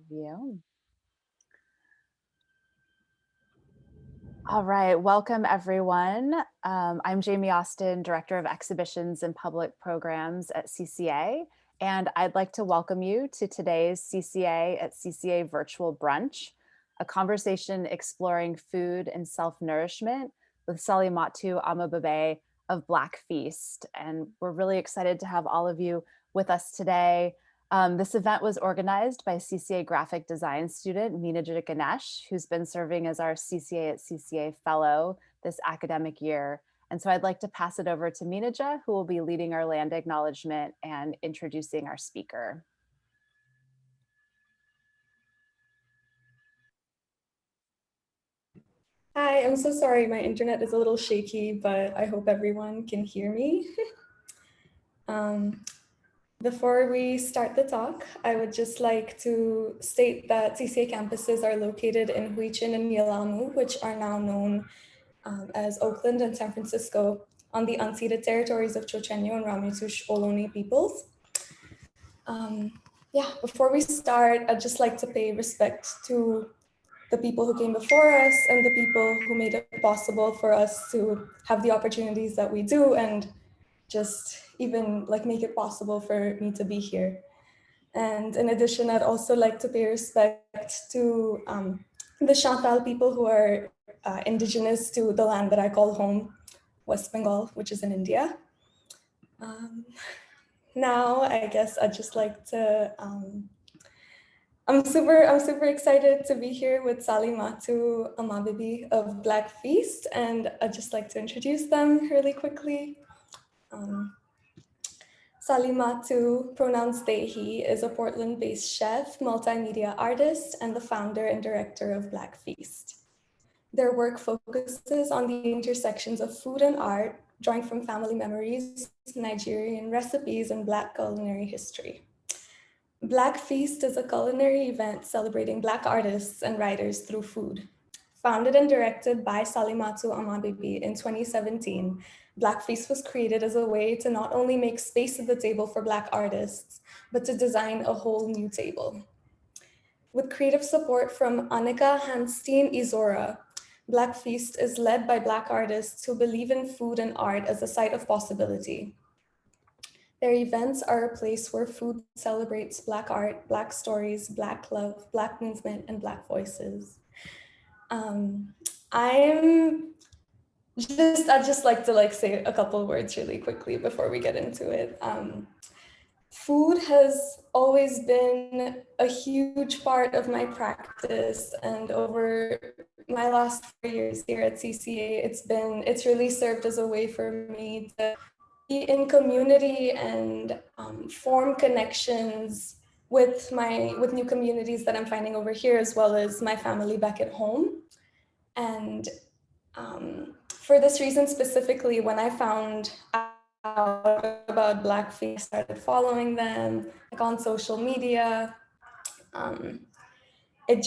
You. All right, welcome everyone. I'm Jamie Austin, Director of Exhibitions and Public Programs at CCA, and I'd like to welcome you to today's CCA at CCA Virtual Brunch, a conversation exploring food and self-nourishment with Salimatu Amabebe of Black Feast. And we're really excited to have all of you with us today. This event was organized by CCA graphic design student Meenaja Ganesh, who's been serving as our CCA at CCA fellow this academic year. And so I'd like to pass it over to Meenaja, who will be leading our land acknowledgement and introducing our speaker. Hi, I'm so sorry. My internet is a little shaky, but I hope everyone can hear me. Before we start the talk, I would just like to state that CCA campuses are located in Huichin and Yelamu, which are now known as Oakland and San Francisco, on the unceded territories of Chochenyo and Ramaytush Ohlone peoples. Before we start, I'd just like to pay respect to the people who came before us and the people who made it possible for us to have the opportunities that we do, and just even like make it possible for me to be here. And in addition, I'd also like to pay respect to the Chantal people who are indigenous to the land that I call home, West Bengal, which is in India. Now, I guess I'd just like to I'm super excited to be here with Salimatu Amabebe of Black Feast, and I'd just like to introduce them really quickly. Salimatu, pronouns they, he, is a Portland-based chef, multimedia artist, and the founder and director of Black Feast. Their work focuses on the intersections of food and art, drawing from family memories, Nigerian recipes, and Black culinary history. Black Feast is a culinary event celebrating Black artists and writers through food. Founded and directed by Salimatu Amabebe in 2017, Black Feast was created as a way to not only make space at the table for Black artists, but to design a whole new table. With creative support from Annika Hanstein Izora, Black Feast is led by Black artists who believe in food and art as a site of possibility. Their events are a place where food celebrates Black art, Black stories, Black love, Black movement, and Black voices. I'd just like to say a couple of words really quickly before we get into it. Food has always been a huge part of my practice, and over my last 4 years here at CCA, it's really served as a way for me to be in community and form connections with new communities that I'm finding over here, as well as my family back at home. And for this reason specifically, when I found out about Black Feast, I started following them on social media. It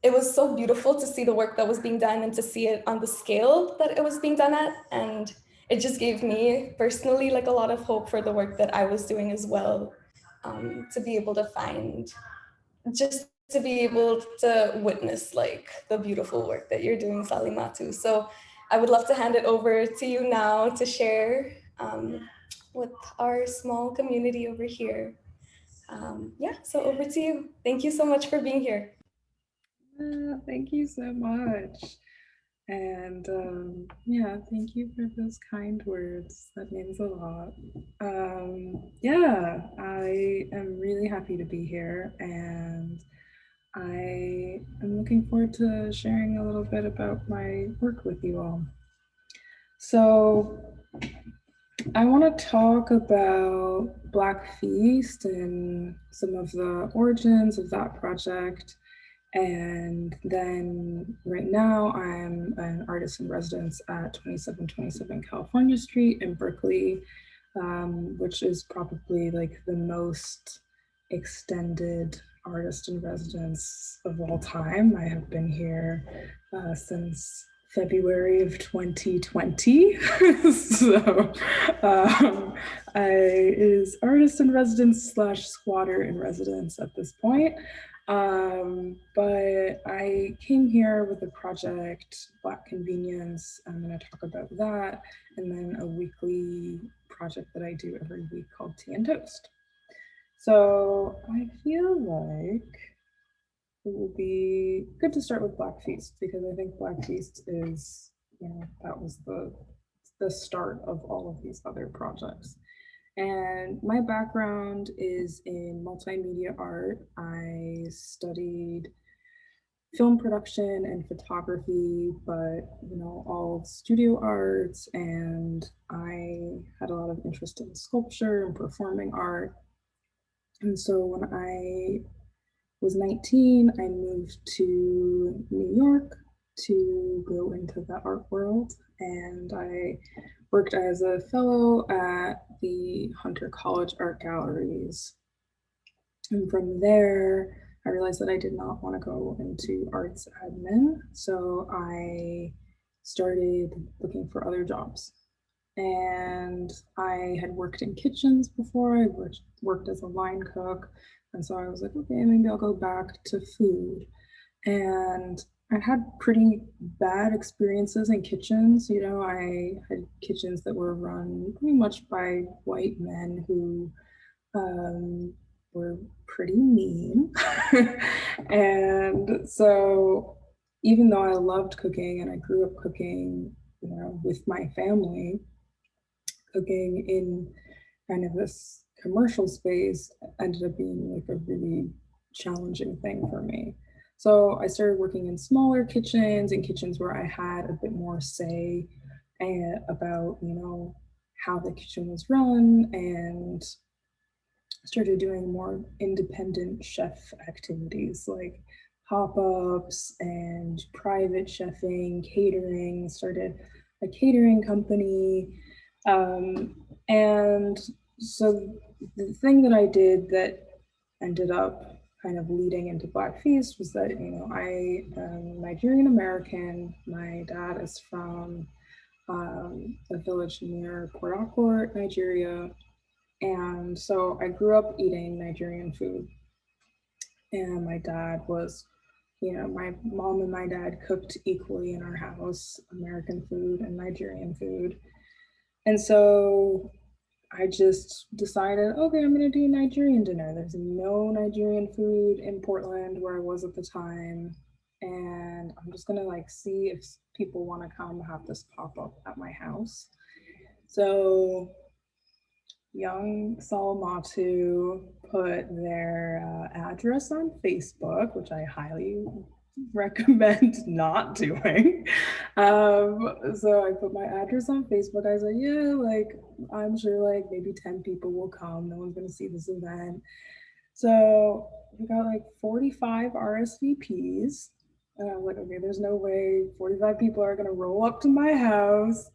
was so beautiful to see the work that was being done and to see it on the scale that it was being done at. And it just gave me personally a lot of hope for the work that I was doing as well, to be able to witness the beautiful work that you're doing, Salimatu. So I would love to hand it over to you now to share with our small community over here. So over to you. Thank you so much for being here. Thank you so much. And thank you for those kind words. That means a lot. I am really happy to be here, and I am looking forward to sharing a little bit about my work with you all. So I want to talk about Black Feast and some of the origins of that project. And then right now I'm an artist in residence at 2727 California Street in Berkeley, which is probably the most extended artist in residence of all time. I have been here since February of 2020. So I is artist in residence / squatter in residence at this point. But I came here with a project, Black Convenience. I'm going to talk about that, and then a weekly project that I do every week called Tea and Toast. So I feel like it would be good to start with Black Feast, because I think Black Feast is, that was the start of all of these other projects. And my background is in multimedia art. I studied film production and photography, but all studio arts, and I had a lot of interest in sculpture and performing art. And so when I was 19, I moved to New York to go into the art world, and I worked as a fellow at the Hunter College Art Galleries. And from there, I realized that I did not want to go into arts admin, so I started looking for other jobs. And I had worked in kitchens before. I worked as a line cook. And so I was like, okay, maybe I'll go back to food. And I had pretty bad experiences in kitchens. I had kitchens that were run pretty much by white men who were pretty mean. And so even though I loved cooking and I grew up cooking, with my family, cooking in kind of this commercial space ended up being like a really challenging thing for me. So I started working in smaller kitchens, and kitchens where I had a bit more say about, how the kitchen was run, and started doing more independent chef activities like pop-ups and private chefing, catering, started a catering company. And so the thing that I did that ended up kind of leading into Black Feast was that, I am Nigerian American. My dad is from a village near Port Harcourt, Nigeria. And so I grew up eating Nigerian food. And my dad was, my mom and my dad cooked equally in our house, American food and Nigerian food. And so I just decided, okay, I'm going to do Nigerian dinner. There's no Nigerian food in Portland where I was at the time. And I'm just going to see if people want to come have this pop up at my house. So young Salimatu put their address on Facebook, which I highly recommend not doing. So I put my address on Facebook. I said, yeah, I'm sure maybe 10 people will come. No one's gonna see this event. So we got 45 RSVPs. And I was like, okay, there's no way 45 people are gonna roll up to my house.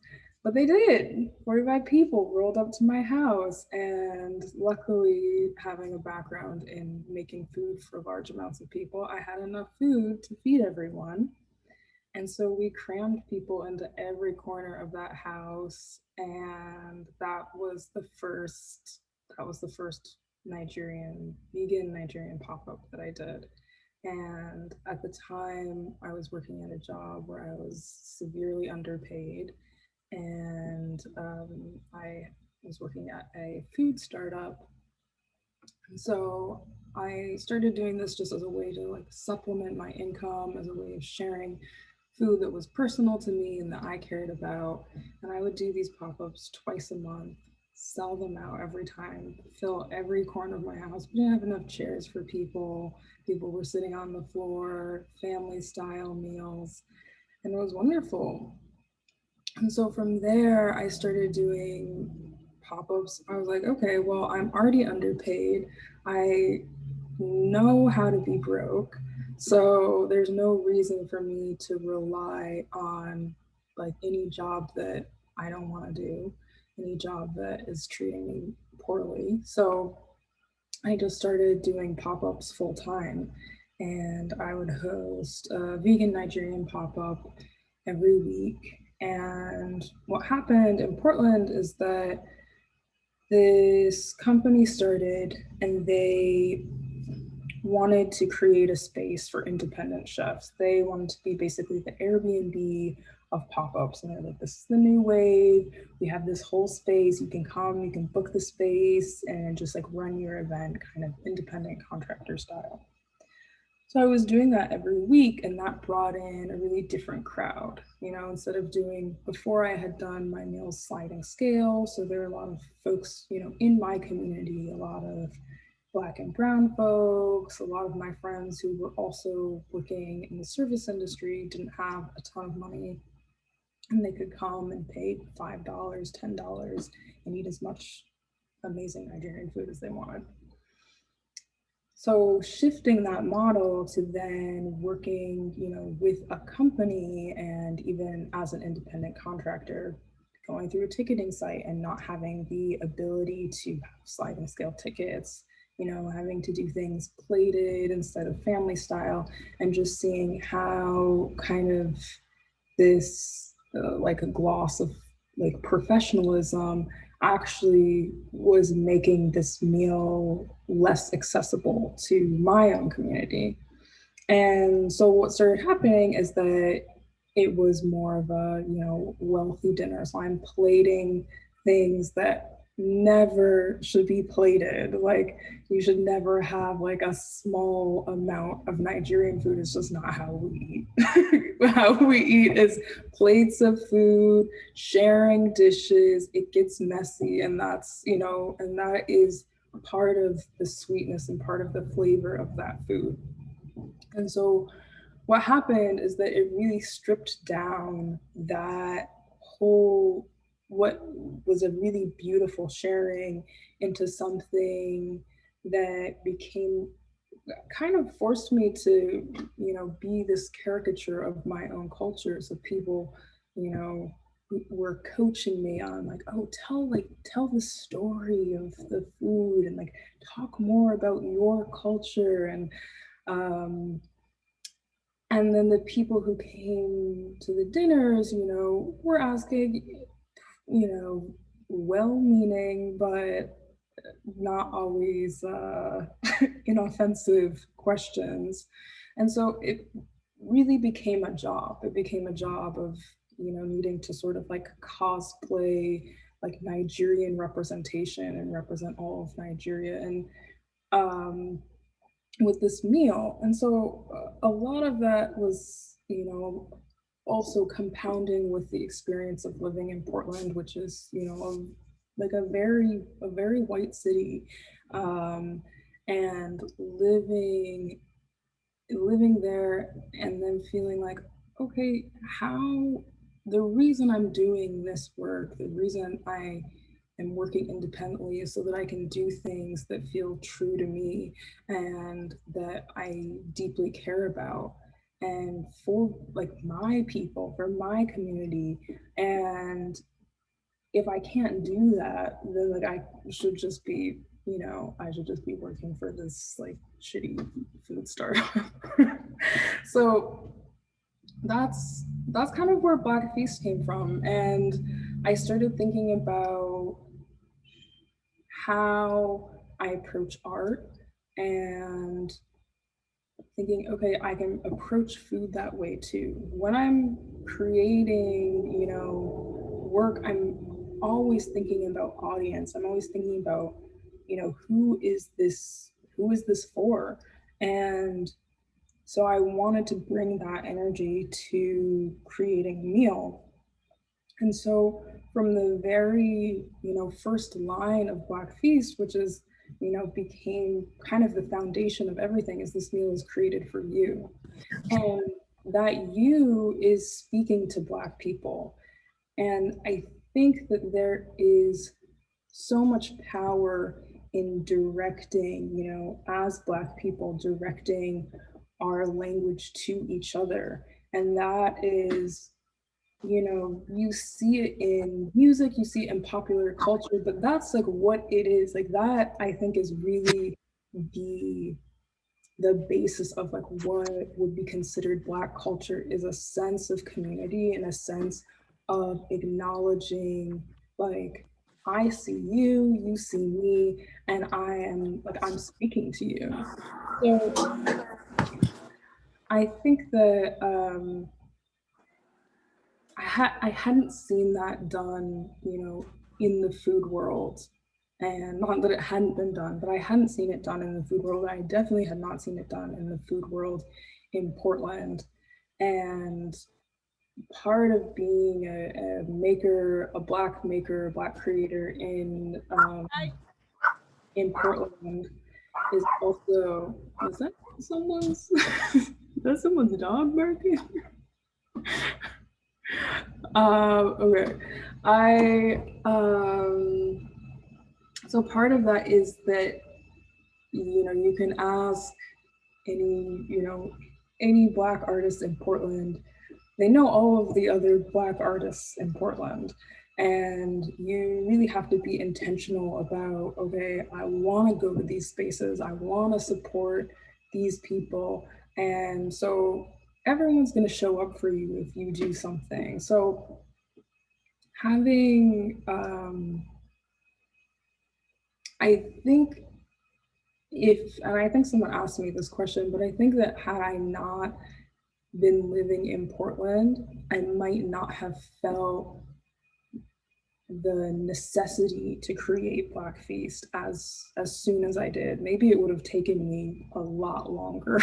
But they did. 45 people rolled up to my house, and luckily, having a background in making food for large amounts of people, I had enough food to feed everyone. And so we crammed people into every corner of that house, and that was the first vegan Nigerian pop-up that I did. And at the time, I was working at a job where I was severely underpaid, and I was working at a food startup. And so I started doing this just as a way to supplement my income, as a way of sharing food that was personal to me and that I cared about. And I would do these pop-ups twice a month, sell them out every time, fill every corner of my house. We didn't have enough chairs for people. People were sitting on the floor, family style meals, and it was wonderful. And so from there, I started doing pop-ups. I was like, okay, well, I'm already underpaid. I know how to be broke. So there's no reason for me to rely on any job that I don't want to do, any job that is treating me poorly. So I just started doing pop-ups full time, and I would host a vegan Nigerian pop-up every week. And what happened in Portland is that this company started and they wanted to create a space for independent chefs. They wanted to be basically the Airbnb of pop-ups. And they're like, this is the new wave. We have this whole space. You can come, you can book the space and just like run your event kind of independent contractor style. So I was doing that every week, and that brought in a really different crowd. You know, instead of doing, before I had done my meals sliding scale. So there are a lot of folks, you know, in my community, a lot of Black and brown folks, a lot of my friends who were also working in the service industry didn't have a ton of money, and they could come and pay $5, $10 and eat as much amazing Nigerian food as they wanted. So shifting that model to then working, you know, with a company and even as an independent contractor, going through a ticketing site and not having the ability to have sliding scale tickets, you know, having to do things plated instead of family style, and just seeing how kind of this like a gloss of like professionalism actually was making this meal less accessible to my own community. And so what started happening is that it was more of a, you know, wealthy dinner. So I'm plating things that never should be plated. Like you should never have like a small amount of Nigerian food. It's just not how we eat. How we eat is plates of food, sharing dishes. It gets messy, and that's, you know, and that is part of the sweetness and part of the flavor of that food. And so what happened is that it really stripped down that whole, what was a really beautiful sharing, into something that became kind of forced me to, you know, be this caricature of my own culture. So people, you know, were coaching me on like, oh, tell the story of the food and like talk more about your culture. Um, and then the people who came to the dinners, you know, were asking, you know, well-meaning, but not always inoffensive questions. And so it really became a job. It became a job of, you know, needing to sort of like cosplay like Nigerian representation and represent all of Nigeria. And with this meal. And so a lot of that was, you know, also compounding with the experience of living in Portland, which is, you know, like a very white city, and living there and then feeling like, okay, how, the reason I'm doing this work, the reason I am working independently is so that I can do things that feel true to me and that I deeply care about, and for like my people, for my community. And if I can't do that, then like I should just be, you know, I should just be working for this like shitty food startup. So that's kind of where Black Feast came from. And I started thinking about how I approach art and thinking, okay, I can approach food that way too. When I'm creating, you know, work, I'm always thinking about audience. I'm always thinking about, you know, who is this for? And so I wanted to bring that energy to creating a meal. And so from the very, you know, first line of Black Feast, which is, you know, became kind of the foundation of everything, is this meal is created for you. And that you is speaking to Black people. And I think that there is so much power in directing, you know, as Black people, directing our language to each other. And that is, you know, you see it in music, you see it in popular culture, but that's like what it is. Like that, I think, is really the the basis of like what would be considered Black culture is a sense of community and a sense of acknowledging like, I see you, you see me, and I'm speaking to you. So I think that I hadn't seen that done, in the food world. And not that it hadn't been done, but I hadn't seen it done in the food world. I definitely had not seen it done in the food world in Portland. And part of being a maker, a Black maker, a Black creator in Portland is also, is that someone's, is that someone's dog barking? Okay. So part of that is that, you can ask any Black artist in Portland, they know all of the other Black artists in Portland. And you really have to be intentional about, okay, I want to go to these spaces, I want to support these people. And so everyone's going to show up for you if you do something. So having, I think and I think someone asked me this question, but I think that had I not been living in Portland, I might not have felt the necessity to create Black Feast as soon as I did. Maybe it would have taken me a lot longer.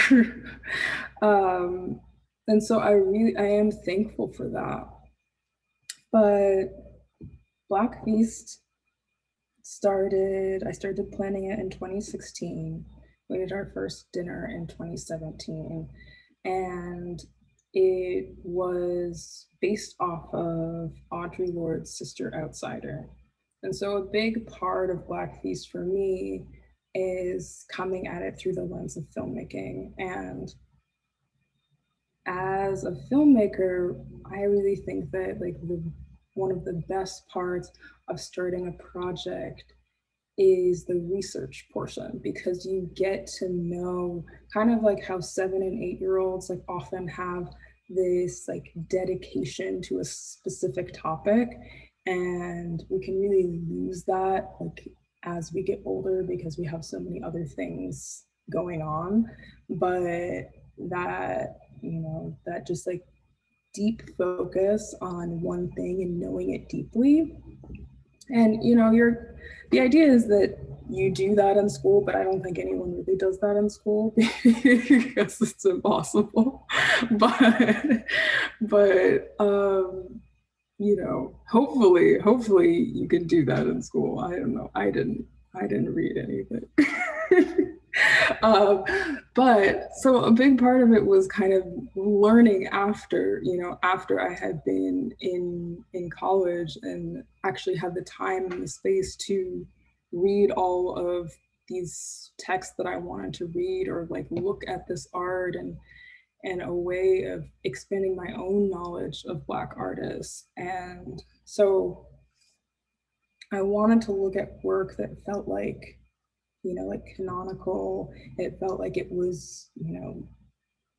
And so I am thankful for that. But Black Feast I started planning it in 2016. We did our first dinner in 2017. And it was based off of Audre Lorde's Sister Outsider. And so a big part of Black Feast for me is coming at it through the lens of filmmaking. And as a filmmaker, I really think that like one of the best parts of starting a project is the research portion, because you get to know kind of like how 7- and 8-year-olds like often have this like dedication to a specific topic, and we can really lose that like as we get older because we have so many other things going on. But that, that just like deep focus on one thing and knowing it deeply. And the idea is that you do that in school, but I don't think anyone really does that in school because it's impossible. But hopefully you can do that in school. I don't know. I didn't read anything. But so a big part of it was kind of learning after I had been in college and actually had the time and the space to read all of these texts that I wanted to read, or like look at this art and a way of expanding my own knowledge of Black artists. And so I wanted to look at work that felt like, like canonical. It felt like it was,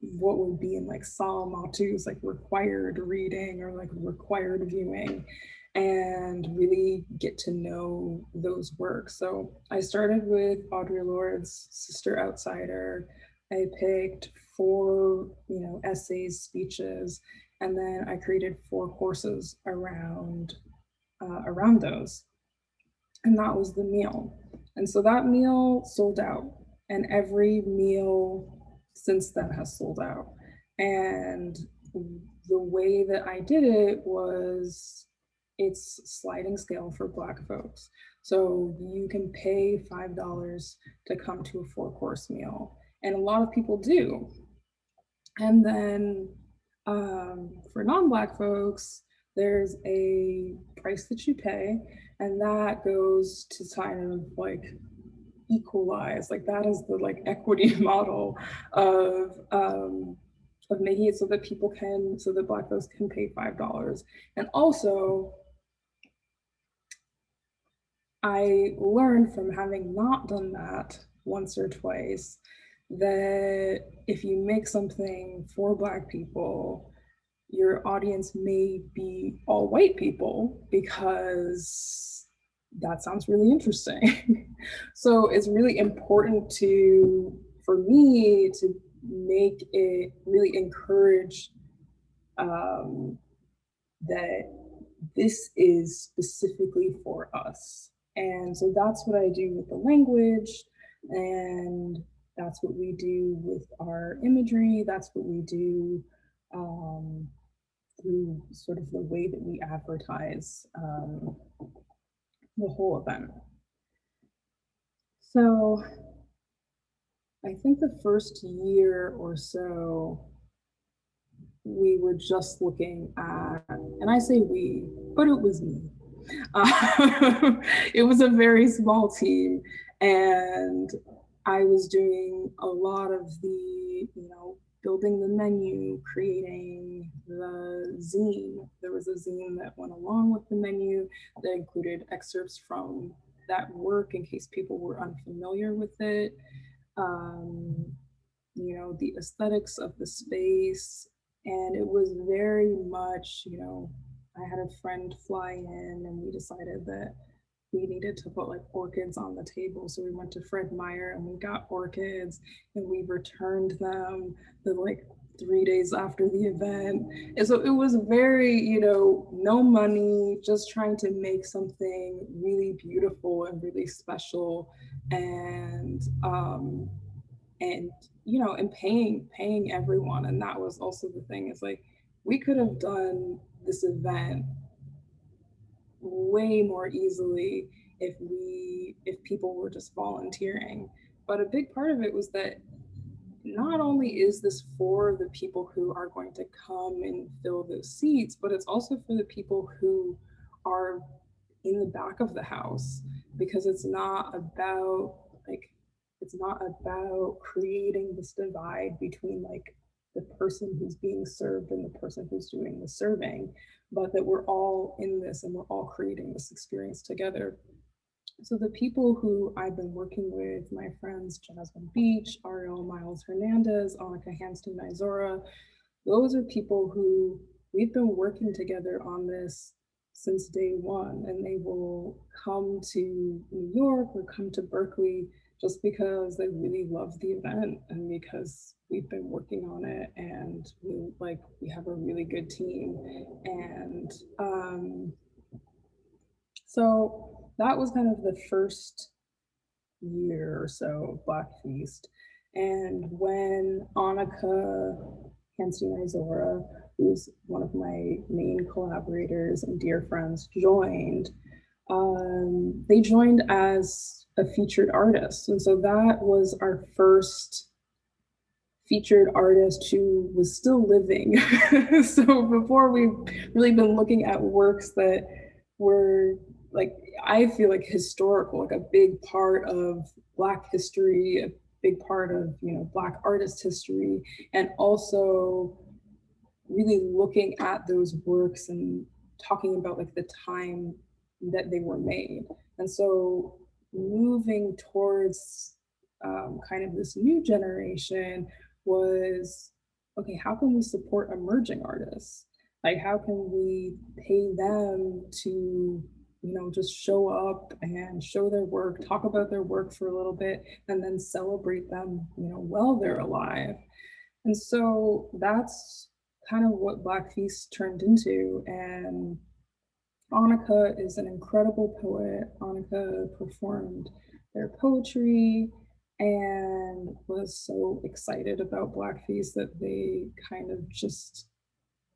what would be in like Salimatu's like required reading or like required viewing, and really get to know those works. So I started with Audre Lorde's Sister Outsider. I picked 4, essays, speeches, and then I created 4 courses around those. And that was the meal. And so that meal sold out, and every meal since then has sold out. And the way that I did it was, it's sliding scale for Black folks. So you can pay $5 to come to a 4-course meal, and a lot of people do. And then for non-Black folks, there's a price that you pay, and that goes to kind of like equalize, like that is the like equity model of making it so that Black folks can pay $5. And also, I learned from having not done that once or twice that if you make something for Black people, your audience may be all white people because that sounds really interesting. So it's really important for me to make it really encourage that this is specifically for us. And so that's what I do with the language, and that's what we do with our imagery. That's what we do through sort of the way that we advertise the whole event. So I think the first year or so, we were just looking at, and I say we, but it was me. It was a very small team, and I was doing a lot of the, building the menu, creating the zine. There was a zine that went along with the menu that included excerpts from that work in case people were unfamiliar with it. The aesthetics of the space. And it was very much, I had a friend fly in and we decided that we needed to put like orchids on the table. So we went to Fred Meyer and we got orchids and we returned them like 3 days after the event. And so it was very, no money, just trying to make something really beautiful and really special. And paying everyone. And that was also the thing, is like, we could have done this event way more easily if people were just volunteering. But a big part of it was that not only is this for the people who are going to come and fill those seats, but it's also for the people who are in the back of the house, because it's not about creating this divide between like the person who's being served and the person who's doing the serving, but that we're all in this and we're all creating this experience together. So the people who I've been working with, my friends Jasmine Beach, Ariel Miles Hernandez, Annika Hanstein-Nizora, those are people who we've been working together on this since day one, and they will come to New York or come to Berkeley just because they really love the event and because we've been working on it, and we have a really good team. And so that was kind of the first year or so of Black Feast. And when Annika Hanstein-Nizora, who's one of my main collaborators and dear friends, joined, they joined as a featured artist. And so that was our first featured artist who was still living. So before, we've really been looking at works that were like, I feel like historical, like a big part of Black history, a big part of, Black artist history, and also really looking at those works and talking about like the time that they were made. And so moving towards kind of this new generation was, okay, how can we support emerging artists? Like, how can we pay them to, just show up and show their work, talk about their work for a little bit, and then celebrate them, while they're alive. And so that's kind of what Black Feast turned into. And Annika is an incredible poet. Annika performed their poetry and was so excited about Black Feast that they kind of just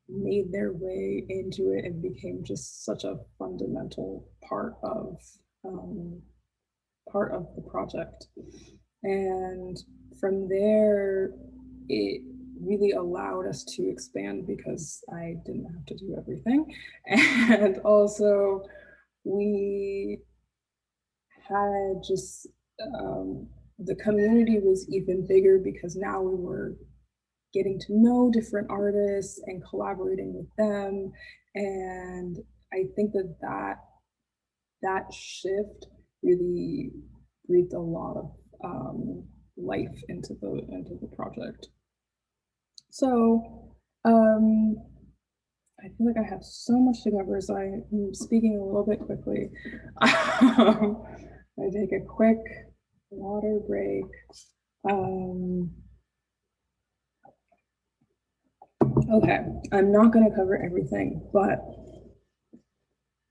made their way into it and became just such a fundamental part of the project. And from there, it really allowed us to expand because I didn't have to do everything. And also, we had just, the community was even bigger because now we were getting to know different artists and collaborating with them. And I think that shift really breathed a lot of life into the project. So I feel like I have so much to cover, so I'm speaking a little bit quickly. I take a quick water break. Okay, I'm not going to cover everything, but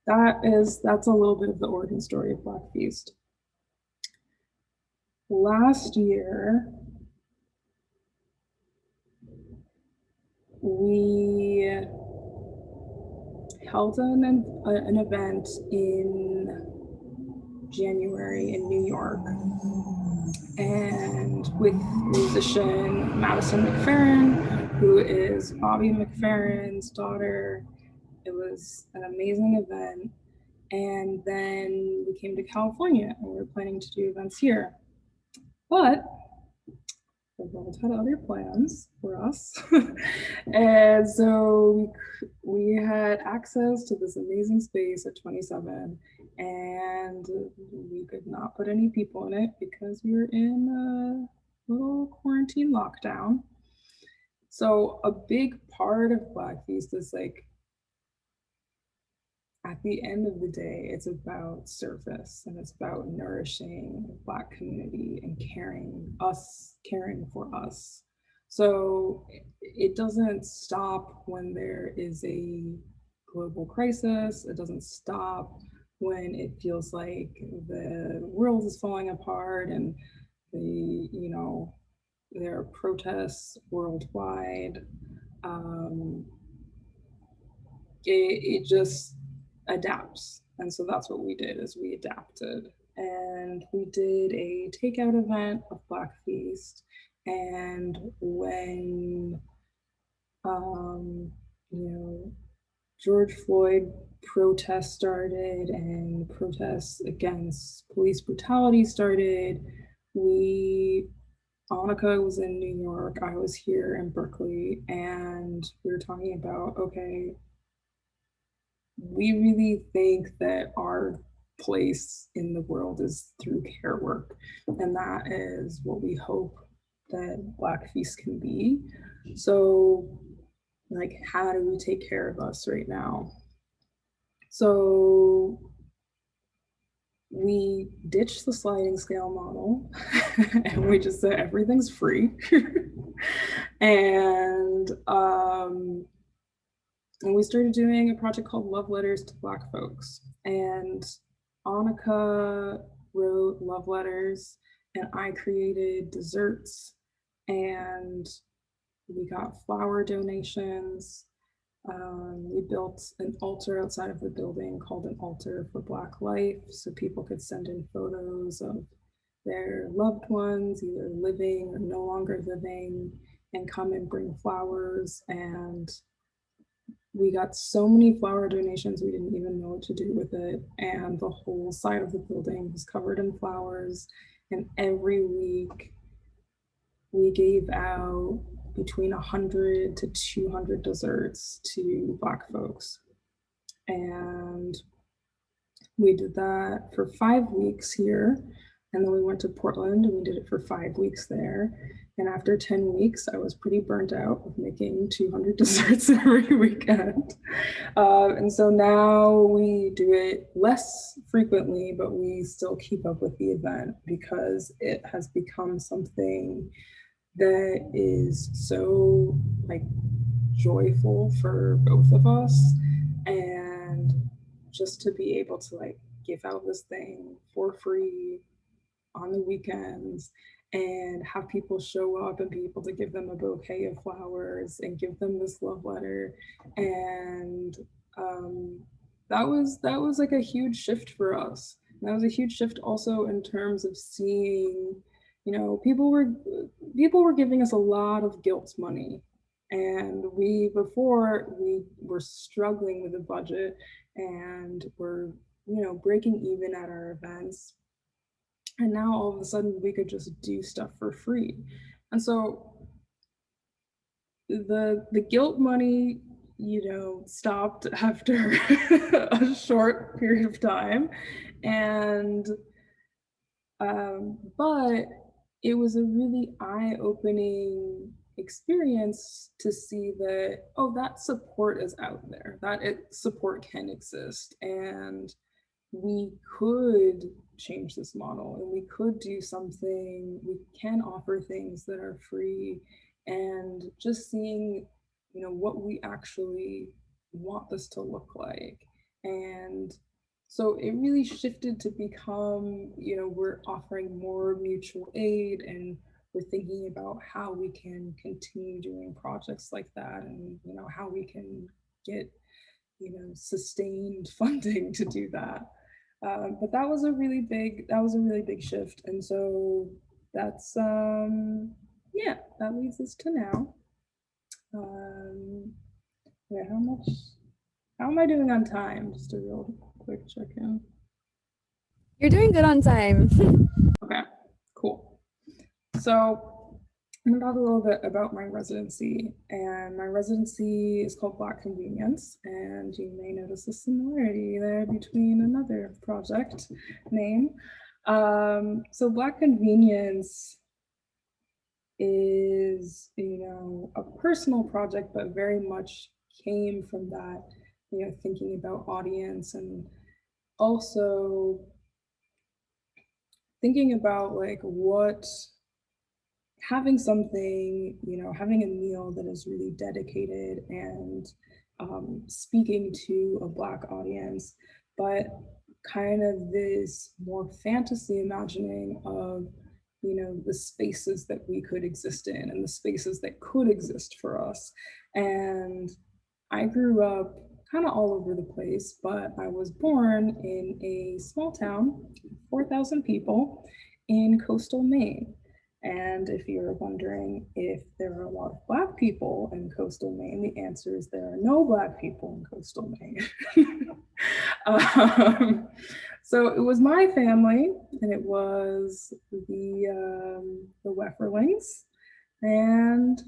that's a little bit of the origin story of Black Feast. Last year, we held an event in January in New York, and with musician Madison McFerrin, who is Bobby McFerrin's daughter. It was an amazing event. And then we came to California and we were planning to do events here. But the world had other plans for us. And so we had access to this amazing space at 27, and we could not put any people in it because we were in a little quarantine lockdown. So a big part of Black Feast is like, at the end of the day, it's about service and it's about nourishing the Black community and caring for us. So it doesn't stop when there is a global crisis. It doesn't stop when it feels like the world is falling apart and there are protests worldwide. It just adapts. And so that's what we did, is we adapted. And we did a takeout event of Black Feast. And when George Floyd protests started and protests against police brutality started, Annika was in New York, I was here in Berkeley, and we were talking about, okay, we really think that our place in the world is through care work, and that is what we hope that Black Feast can be. So, like, how do we take care of us right now? So we ditched the sliding scale model and we just said everything's free. And we started doing a project called Love Letters to Black Folks. And Annika wrote love letters and I created desserts, and we got flower donations. We built an altar outside of the building called an Altar for Black Life, so people could send in photos of their loved ones, either living or no longer living, and come and bring flowers. And we got so many flower donations, we didn't even know what to do with it. And the whole side of the building was covered in flowers. And every week we gave out between 100 to 200 desserts to Black folks. And we did that for 5 weeks here. And then we went to Portland and we did it for 5 weeks there. And after 10 weeks, I was pretty burnt out of making 200 desserts every weekend. And so now we do it less frequently, but we still keep up with the event because it has become something that is so like joyful for both of us. And just to be able to like give out this thing for free on the weekends and have people show up and be able to give them a bouquet of flowers and give them this love letter. And that was like a huge shift for us. And that was a huge shift also in terms of seeing, people were giving us a lot of guilt money. And before we were struggling with the budget and we're, breaking even at our events. And now all of a sudden we could just do stuff for free. And so the guilt money, stopped after a short period of time. And but it was a really eye-opening experience to see that, oh, that support is out there, that support can exist, and we could change this model, and we could do something, we can offer things that are free, and just seeing, what we actually want this to look like. And so it really shifted to become, we're offering more mutual aid, and we're thinking about how we can continue doing projects like that, and how we can get sustained funding to do that. But that was a really big shift. And so that's yeah, that leads us to now. Wait, how am I doing on time? Just a real quick check-in. You're doing good on time. Okay, cool. So I'm gonna talk a little bit about my residency, and my residency is called Black Convenience, and you may notice a similarity there between another project name. So Black Convenience is, a personal project, but very much came from that, thinking about audience, and also thinking about like what having something, having a meal that is really dedicated and speaking to a Black audience, but kind of this more fantasy imagining of, the spaces that we could exist in and the spaces that could exist for us. And I grew up kind of all over the place, but I was born in a small town, 4,000 people in coastal Maine. And if you're wondering if there are a lot of Black people in coastal Maine, the answer is there are no Black people in coastal Maine. So it was my family, and it was the Wefferlings, and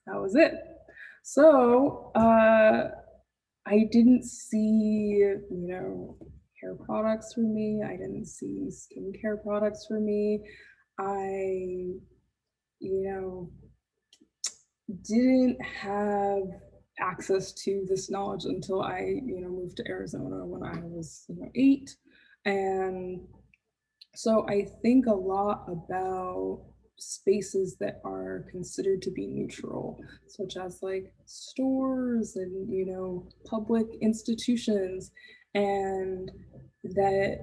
that was it. So I didn't see, hair products for me. I didn't see skincare products for me. I, didn't have access to this knowledge until I, moved to Arizona when I was, 8. And so I think a lot about spaces that are considered to be neutral, such as like stores and, public institutions, and that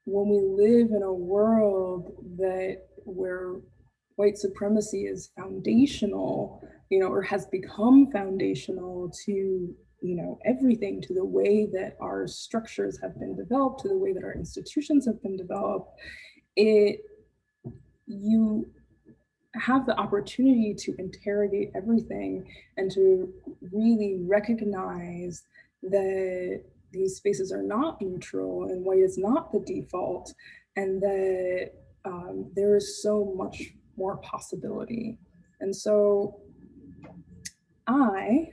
when we live in a world where white supremacy is foundational, or has become foundational to, everything, to the way that our structures have been developed, to the way that our institutions have been developed, you have the opportunity to interrogate everything and to really recognize that these spaces are not neutral and white is not the default, and that there is so much more possibility. And so I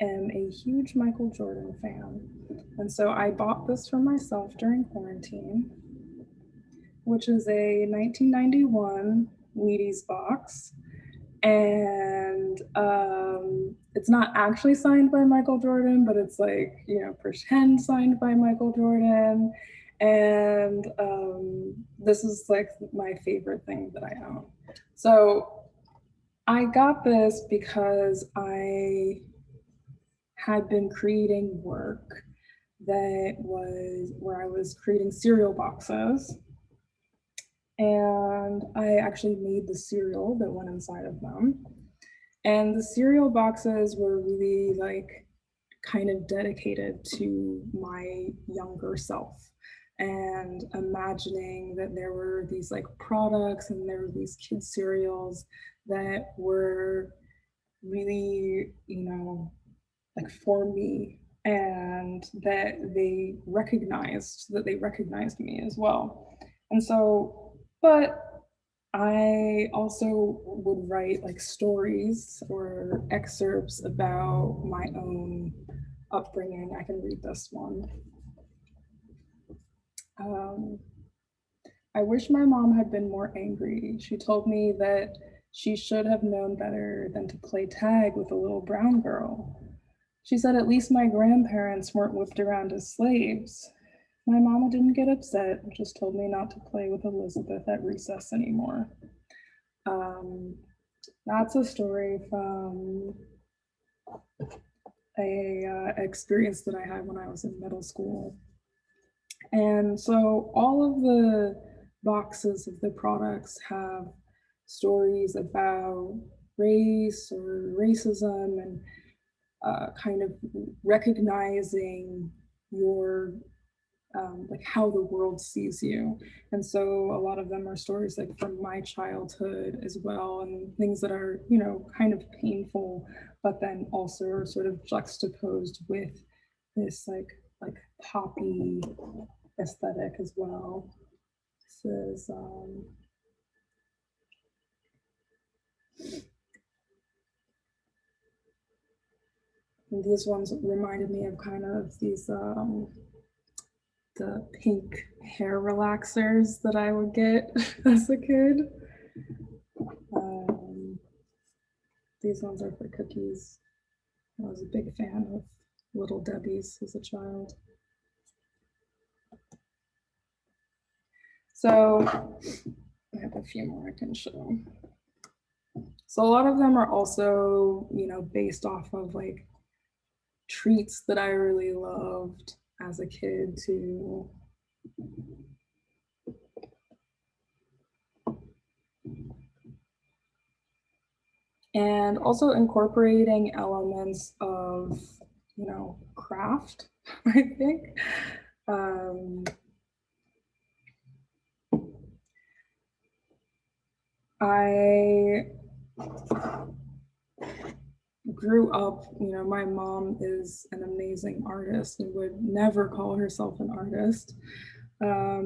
am a huge Michael Jordan fan. And so I bought this for myself during quarantine, which is a 1991 Wheaties box. And it's not actually signed by Michael Jordan, but it's like, pretend signed by Michael Jordan. And this is like my favorite thing that I own. So I got this because I had been creating work that was where I was creating cereal boxes. And I actually made the cereal that went inside of them. And the cereal boxes were really like kind of dedicated to my younger self, and imagining that there were these like products and there were these kids cereals that were really, like for me, and that they recognized me as well. And so, but I also would write like stories or excerpts about my own upbringing. I can read this one. I wish my mom had been more angry. She told me that she should have known better than to play tag with a little brown girl. She said at least my grandparents weren't whipped around as slaves. My mama didn't get upset, just told me not to play with Elizabeth at recess anymore. That's a story from a experience that I had when I was in middle school. And so all of the boxes of the products have stories about race or racism and kind of recognizing your like how the world sees you. And so a lot of them are stories like from my childhood as well, and things that are, you know, kind of painful, but then also are sort of juxtaposed with this like poppy aesthetic as well. This is these ones reminded me of kind of these the pink hair relaxers that I would get as a kid. These ones are for cookies. I was a big fan of Little Debbie's as a child. So I have a few more I can show. So a lot of them are also, you know, based off of like treats that I really loved as a kid too. And also incorporating elements of, you know, craft, I think. I grew up, you know, my mom is an amazing artist and would never call herself an artist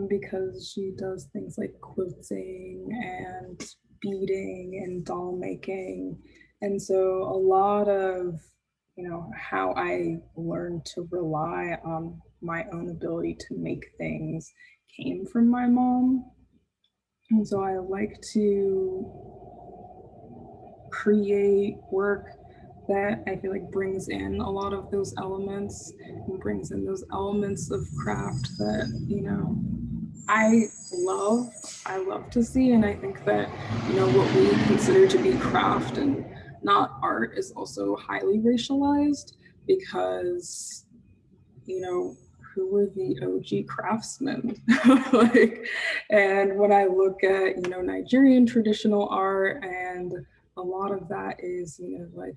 because she does things like quilting and beading and doll making. And so a lot of, you know, how I learned to rely on my own ability to make things came from my mom. And so I like to create work that I feel like brings in a lot of those elements and brings in those elements of craft that, you know, I love to see. And I think that, you know, what we consider to be craft and not art is also highly racialized because, you know, who were the OG craftsmen? Like, and when I look at, you know, Nigerian traditional art, and a lot of that is, you know, like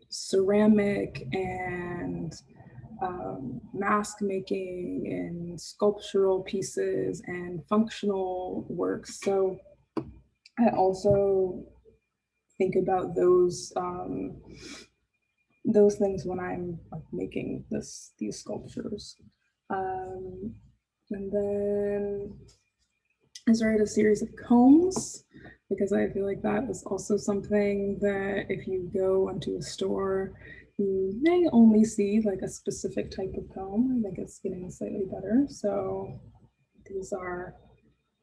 ceramic and mask making and sculptural pieces and functional works. So I also think about those things when I'm like making these sculptures. And then I started a series of combs because I feel like that is also something that if you go into a store, you may only see like a specific type of comb. I think it's getting slightly better. So these are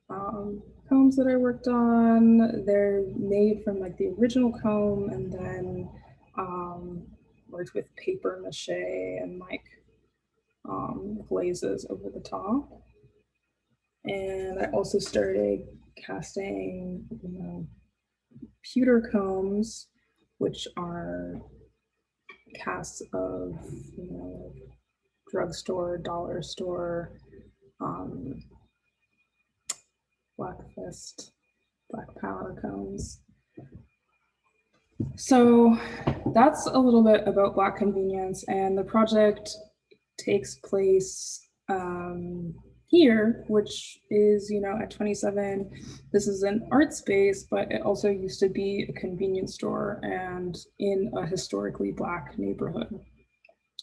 combs that I worked on. They're made from like the original comb and then worked with paper mache and like glazes over the top. And I also started casting, you know, pewter combs, which are casts of, you know, drugstore, dollar store, Black Fist, Black Power combs. So that's a little bit about Black convenience, and the project takes place here, which is, you know, at 27. This is an art space, but it also used to be a convenience store and in a historically Black neighborhood.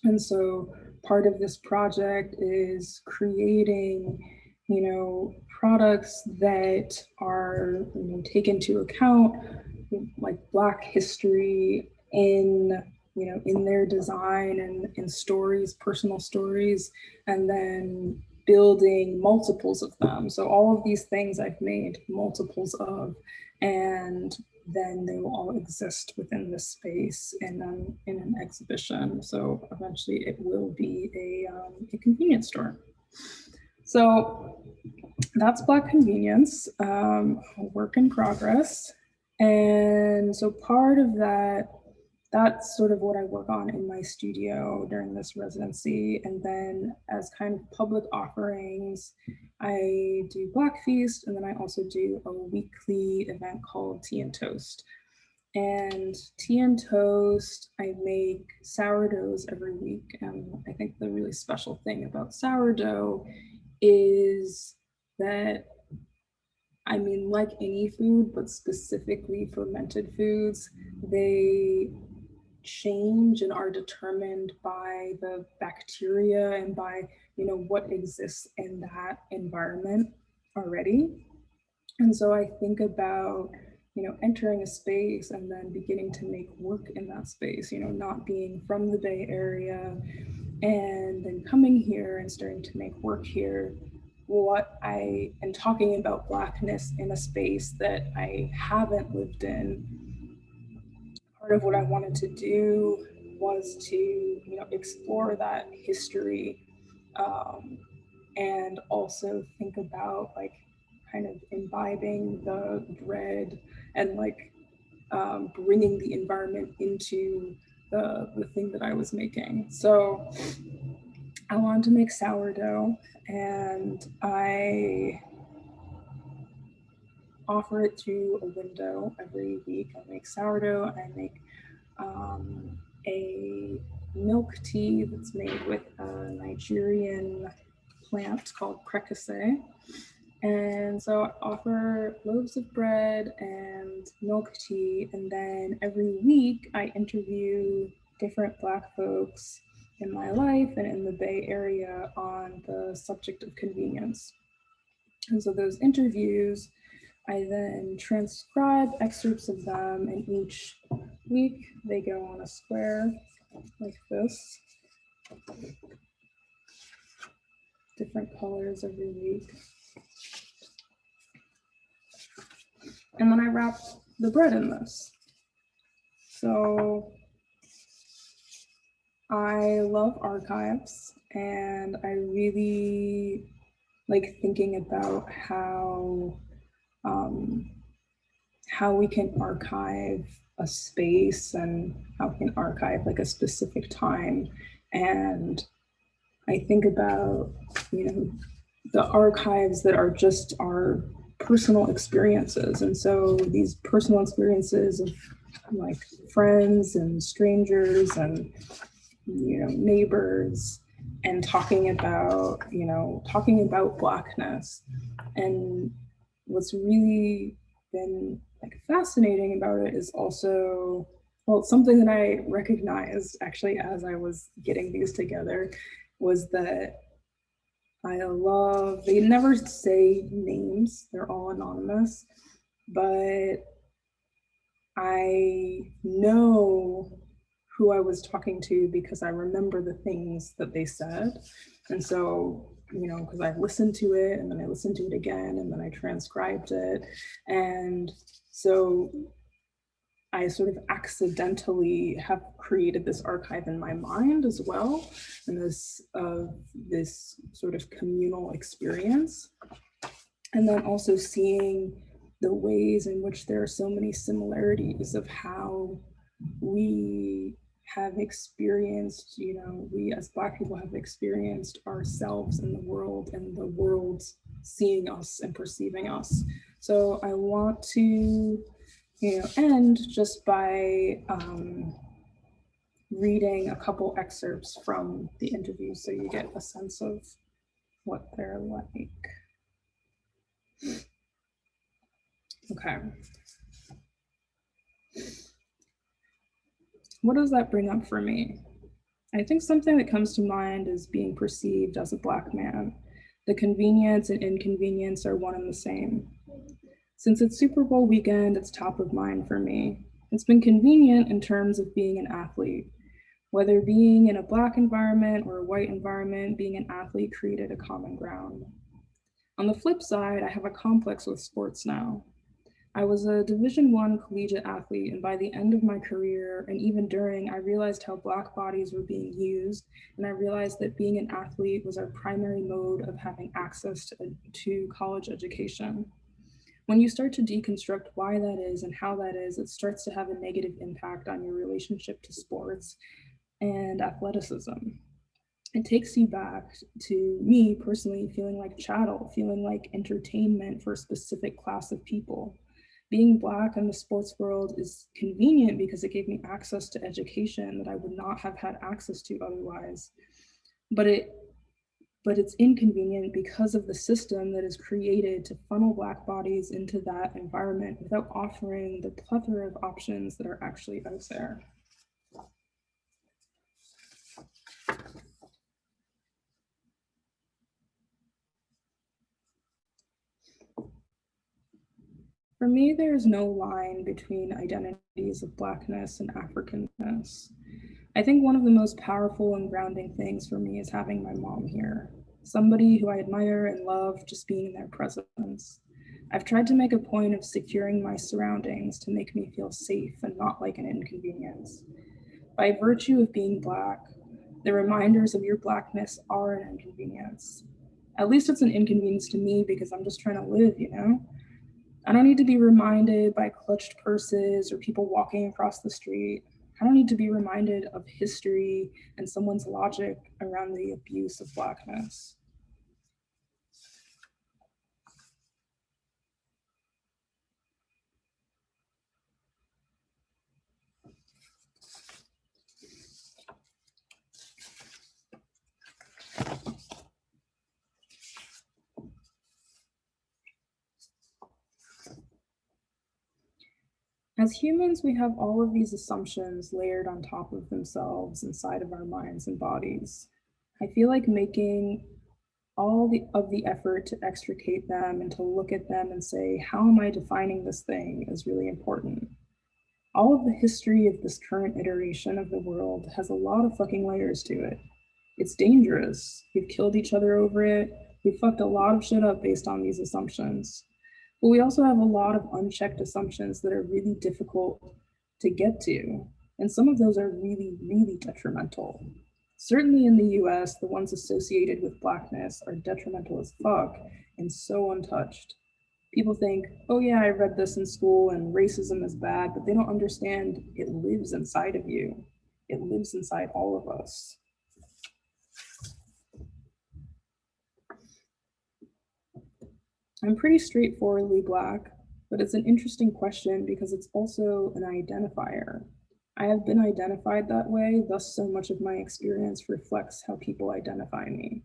And so part of this project is creating, you know, products that are, you know, take into account like Black history in, you know, in their design and in stories, personal stories, and then building multiples of them. So all of these things I've made multiples of, and then they will all exist within this space in an exhibition. So eventually it will be a convenience store. So that's Black convenience, work in progress. And so part of that's sort of what I work on in my studio during this residency. And then as kind of public offerings, I do Black Feast, and then I also do a weekly event called Tea and Toast. And Tea and Toast, I make sourdoughs every week. And I think the really special thing about sourdough is that, I mean, like any food, but specifically fermented foods, they change and are determined by the bacteria and by, you know, what exists in that environment already. And so I think about, you know, entering a space and then beginning to make work in that space, you know, not being from the Bay Area and then coming here and starting to make work here. And talking about Blackness in a space that I haven't lived in. Part of what I wanted to do was to, you know, explore that history, and also think about like kind of imbibing the bread and like bringing the environment into the thing that I was making. So I wanted to make sourdough, and I offer it through a window every week. I make sourdough, I make a milk tea that's made with a Nigerian plant called precarious. And so I offer loaves of bread and milk tea, and then every week I interview different Black folks in my life and in the Bay Area on the subject of convenience. And so those interviews, I then transcribe excerpts of them, and each week they go on a square like this. Different colors every week. And then I wrap the bread in this. So I love archives, and I really like thinking about how we can archive a space and how we can archive like a specific time. And I think about, you know, the archives that are just our personal experiences. And so these personal experiences of like friends and strangers and, you know, neighbors, and talking about Blackness. And what's really been like fascinating about it is also, well, something that I recognized actually as I was getting these together was that they never say names, they're all anonymous, but I know who I was talking to because I remember the things that they said. And so, you know, because I listened to it and then I listened to it again and then I transcribed it. And so I sort of accidentally have created this archive in my mind as well, and this sort of communal experience. And then also seeing the ways in which there are so many similarities of how we have experienced, you know, we as Black people have experienced ourselves in the world and the world seeing us and perceiving us. So I want to, you know, end just by reading a couple excerpts from the interview so you get a sense of what they're like. Okay. What does that bring up for me? I think something that comes to mind is being perceived as a Black man. The convenience and inconvenience are one and the same. Since it's Super Bowl weekend, it's top of mind for me. It's been convenient in terms of being an athlete. Whether being in a Black environment or a white environment, being an athlete created a common ground. On the flip side, I have a complex with sports now. I was a Division I collegiate athlete, and by the end of my career, and even during, I realized how Black bodies were being used, and I realized that being an athlete was our primary mode of having access to college education. When you start to deconstruct why that is and how that is, it starts to have a negative impact on your relationship to sports and athleticism. It takes you back to me personally feeling like chattel, feeling like entertainment for a specific class of people. Being Black in the sports world is convenient because it gave me access to education that I would not have had access to otherwise. But it's inconvenient because of the system that is created to funnel Black bodies into that environment without offering the plethora of options that are actually out there. For me, there's no line between identities of Blackness and Africanness. I think one of the most powerful and grounding things for me is having my mom here, somebody who I admire and love just being in their presence. I've tried to make a point of securing my surroundings to make me feel safe and not like an inconvenience. By virtue of being Black, the reminders of your Blackness are an inconvenience. At least it's an inconvenience to me because I'm just trying to live, you know? I don't need to be reminded by clutched purses or people walking across the street. I don't need to be reminded of history and someone's logic around the abuse of Blackness. As humans, we have all of these assumptions layered on top of themselves inside of our minds and bodies. I feel like making all of the effort to extricate them and to look at them and say, how am I defining this thing is really important. All of the history of this current iteration of the world has a lot of fucking layers to it. It's dangerous. We've killed each other over it. We've fucked a lot of shit up based on these assumptions. But we also have a lot of unchecked assumptions that are really difficult to get to. And some of those are really, really detrimental. Certainly in the US, the ones associated with Blackness are detrimental as fuck and so untouched. People think, oh yeah, I read this in school and racism is bad, but they don't understand it lives inside of you. It lives inside all of us. I'm pretty straightforwardly Black, but it's an interesting question because it's also an identifier. I have been identified that way, thus so much of my experience reflects how people identify me.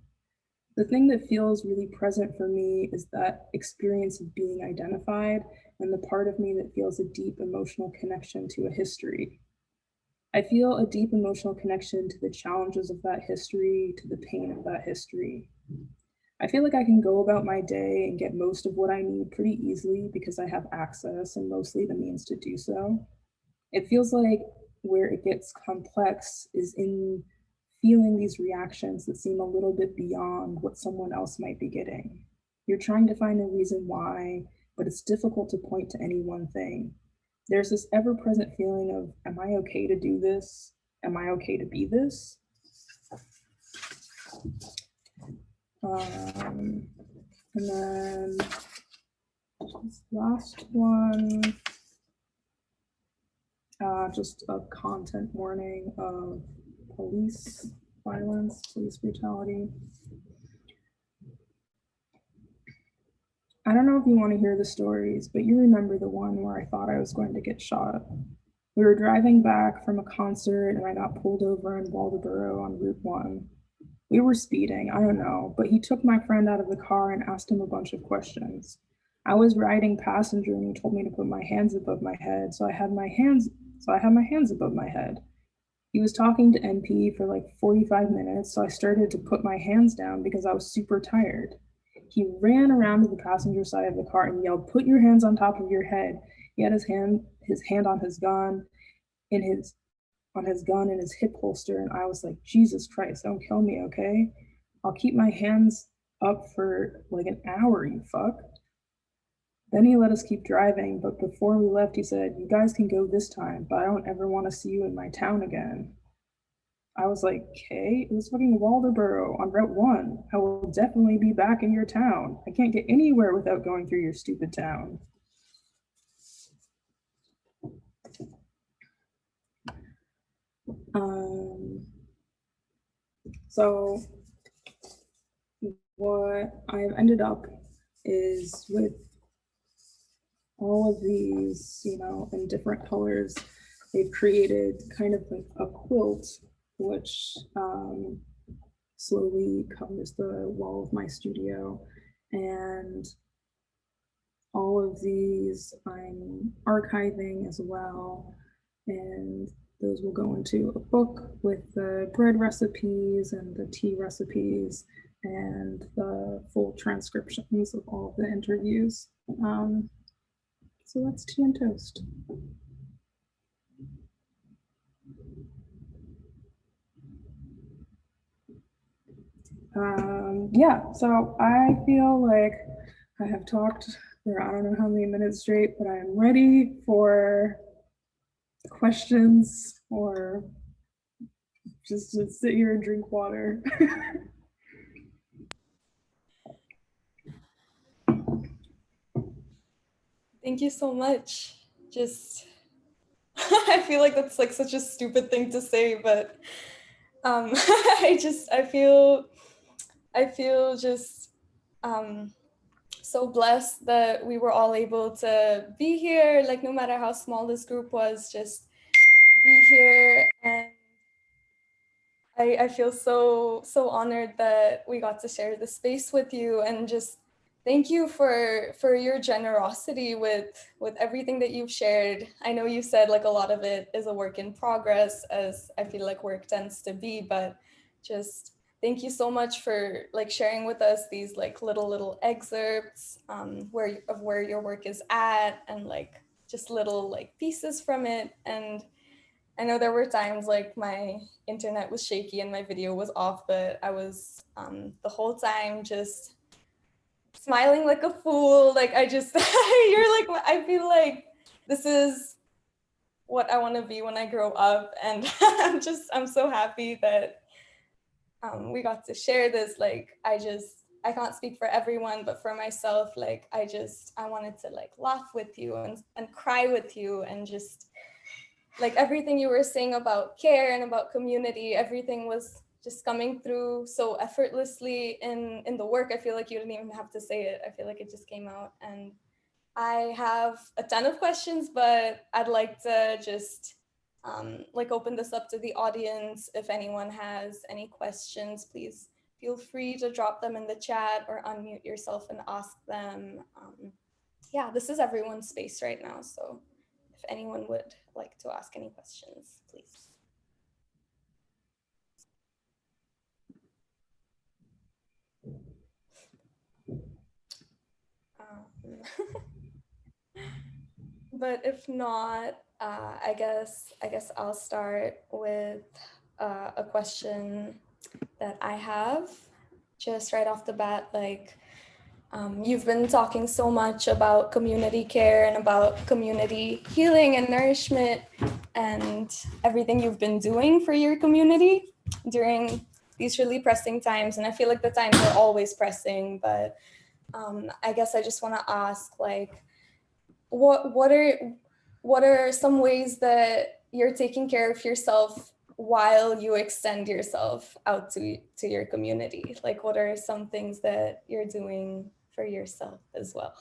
The thing that feels really present for me is that experience of being identified and the part of me that feels a deep emotional connection to a history. I feel a deep emotional connection to the challenges of that history, to the pain of that history. I feel like I can go about my day and get most of what I need pretty easily because I have access and mostly the means to do so. It feels like where it gets complex is in feeling these reactions that seem a little bit beyond what someone else might be getting. You're trying to find a reason why, but it's difficult to point to any one thing. There's this ever-present feeling of, am I okay to do this? Am I okay to be this? And then this last one, just a content warning of police violence, police brutality. I don't know if you want to hear the stories, but you remember the one where I thought I was going to get shot. We were driving back from a concert and I got pulled over in Waldoboro on Route 1. We were speeding, I don't know, but he took my friend out of the car and asked him a bunch of questions. I was riding passenger and he told me to put my hands above my head, so I had my hands above my head. He was talking to NP for like 45 minutes, so I started to put my hands down because I was super tired. He ran around to the passenger side of the car and yelled, "Put your hands on top of your head." He had his hand on his gun in his on his gun in his hip holster, and I was like, Jesus Christ, don't kill me, okay? I'll keep my hands up for like an hour, you fuck. Then he let us keep driving, but before we left, he said, you guys can go this time, but I don't ever want to see you in my town again. I was like, okay, it was fucking Waldoboro on Route 1. I will definitely be back in your town. I can't get anywhere without going through your stupid town. So what I've ended up is with all of these, you know, in different colors, they've created kind of like a quilt, which slowly covers the wall of my studio. And all of these I'm archiving as well. And those will go into a book with the bread recipes and the tea recipes and the full transcriptions of all of the interviews. So that's tea and toast. Yeah, so I feel like I have talked for I don't know how many minutes straight, but I'm ready for questions or just to sit here and drink water. Thank you so much. Just, I feel like that's like such a stupid thing to say, but I feel just so blessed that we were all able to be here, like no matter how small this group was, just be here. And I feel so honored that we got to share the space with you, and just thank you for your generosity with everything that you've shared. I know you said like a lot of it is a work in progress, as I feel like work tends to be, but just thank you so much for like sharing with us these like little excerpts where your work is at, and like just little like pieces from it. And I know there were times like my internet was shaky and my video was off, but I was the whole time just smiling like a fool. Like I just, you're like, I feel like this is what I want to be when I grow up. And I'm so happy that we got to share this. Like, I can't speak for everyone, but for myself, like, I wanted to like laugh with you and cry with you, and just like everything you were saying about care and about community, everything was just coming through so effortlessly in the work. I feel like you didn't even have to say it. I feel like it just came out. And I have a ton of questions, but I'd like to just like open this up to the audience. If anyone has any questions, please feel free to drop them in the chat or unmute yourself and ask them. Yeah, this is everyone's space right now, so if anyone would like to ask any questions, please. But if not, I guess I'll start with a question that I have just right off the bat. Like, you've been talking so much about community care and about community healing and nourishment and everything you've been doing for your community during these really pressing times. And I feel like the times are always pressing, but I guess I just want to ask, like, what are some ways that you're taking care of yourself while you extend yourself out to your community? Like, what are some things that you're doing for yourself as well?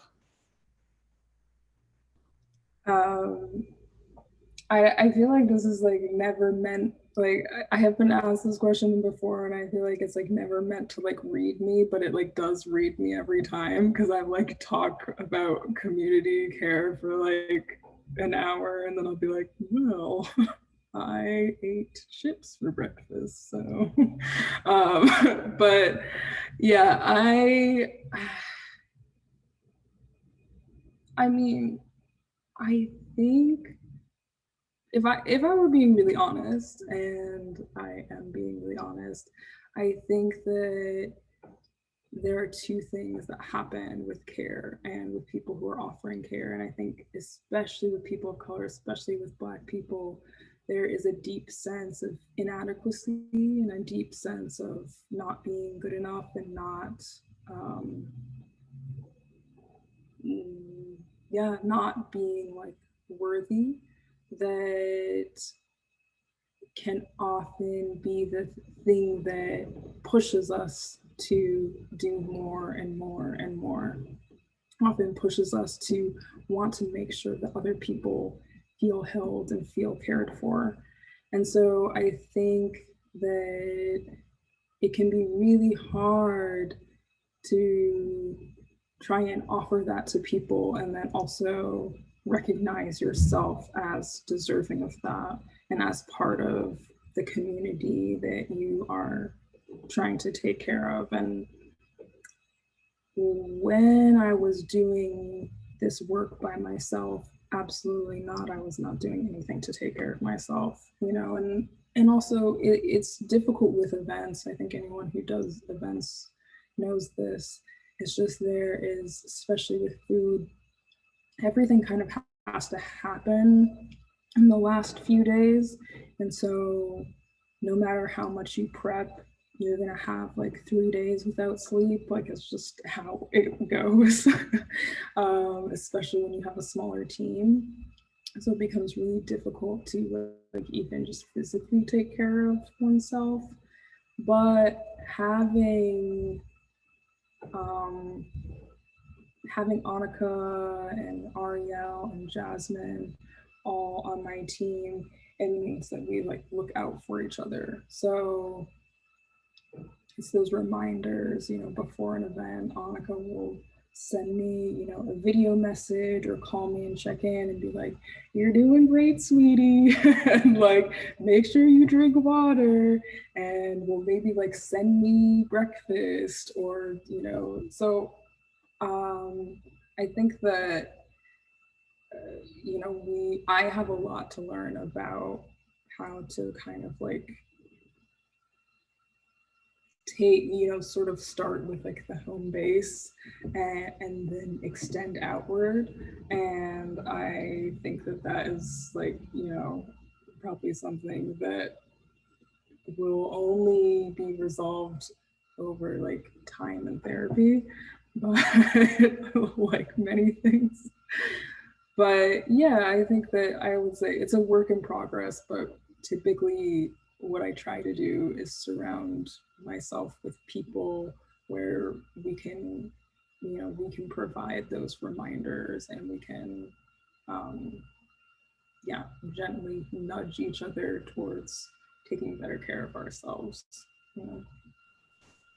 I feel like this is like never meant, like I have been asked this question before, and I feel like it's like never meant to like read me, but it like does read me every time, because I like talk about community care for like an hour, and then I'll be like, well, I ate chips for breakfast, so but yeah, I mean, I think if I were being really honest, and I am being really honest, I think that there are two things that happen with care and with people who are offering care. And I think especially with people of color, especially with Black people, there is a deep sense of inadequacy and a deep sense of not being good enough and not, not being like worthy, that can often be the thing that pushes us to do more and more and more, often pushes us to want to make sure that other people feel held and feel cared for. And so I think that it can be really hard to try and offer that to people and then also recognize yourself as deserving of that and as part of the community that you are trying to take care of. And when I was doing this work by myself, absolutely not. I was not doing anything to take care of myself, you know, and also it's difficult with events. I think anyone who does events knows this. It's just there is, especially with food, everything kind of has to happen in the last few days. And so no matter how much you prep, you're gonna have like 3 days without sleep. Like it's just how it goes, especially when you have a smaller team. So it becomes really difficult to like even just physically take care of oneself. But having Annika and Ariel and Jasmine all on my team, it means that we like look out for each other. So it's those reminders, you know, before an event, Annika will send me, you know, a video message or call me and check in and be like, you're doing great, sweetie. And like, make sure you drink water, and will maybe like send me breakfast or, you know, so I think that, you know, I have a lot to learn about how to kind of like take, you know, sort of start with like the home base and then extend outward. And I think that that is like, you know, probably something that will only be resolved over like time and therapy, but like many things. But yeah, I think that I would say it's a work in progress, but typically what I try to do is surround myself with people where we can, you know, we can provide those reminders and we can, um, yeah, gently nudge each other towards taking better care of ourselves. You know?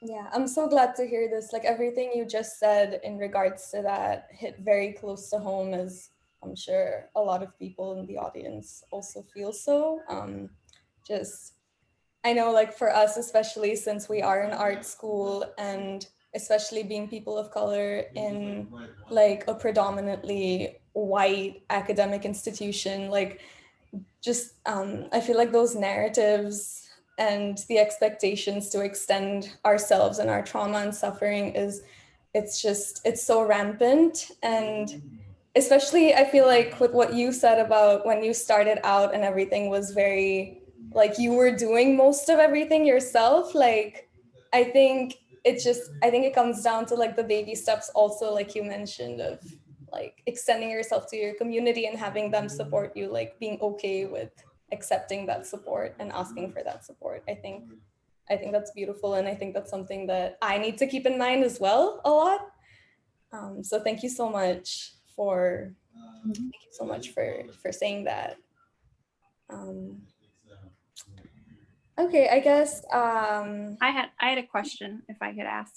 Yeah, I'm so glad to hear this. Like everything you just said in regards to that hit very close to home, as I'm sure a lot of people in the audience also feel so. Just, I know like for us, especially since we are in art school and especially being people of color in like a predominantly white academic institution, like just I feel like those narratives and the expectations to extend ourselves and our trauma and suffering it's so rampant. And especially I feel like with what you said about when you started out and everything was very like you were doing most of everything yourself, like I think I think it comes down to like the baby steps also, like you mentioned, of like extending yourself to your community and having them support you, like being okay with accepting that support and asking for that support. I think that's beautiful, and I think that's something that I need to keep in mind as well a lot. So thank you so much for saying that. Okay, I guess I had a question if I could ask.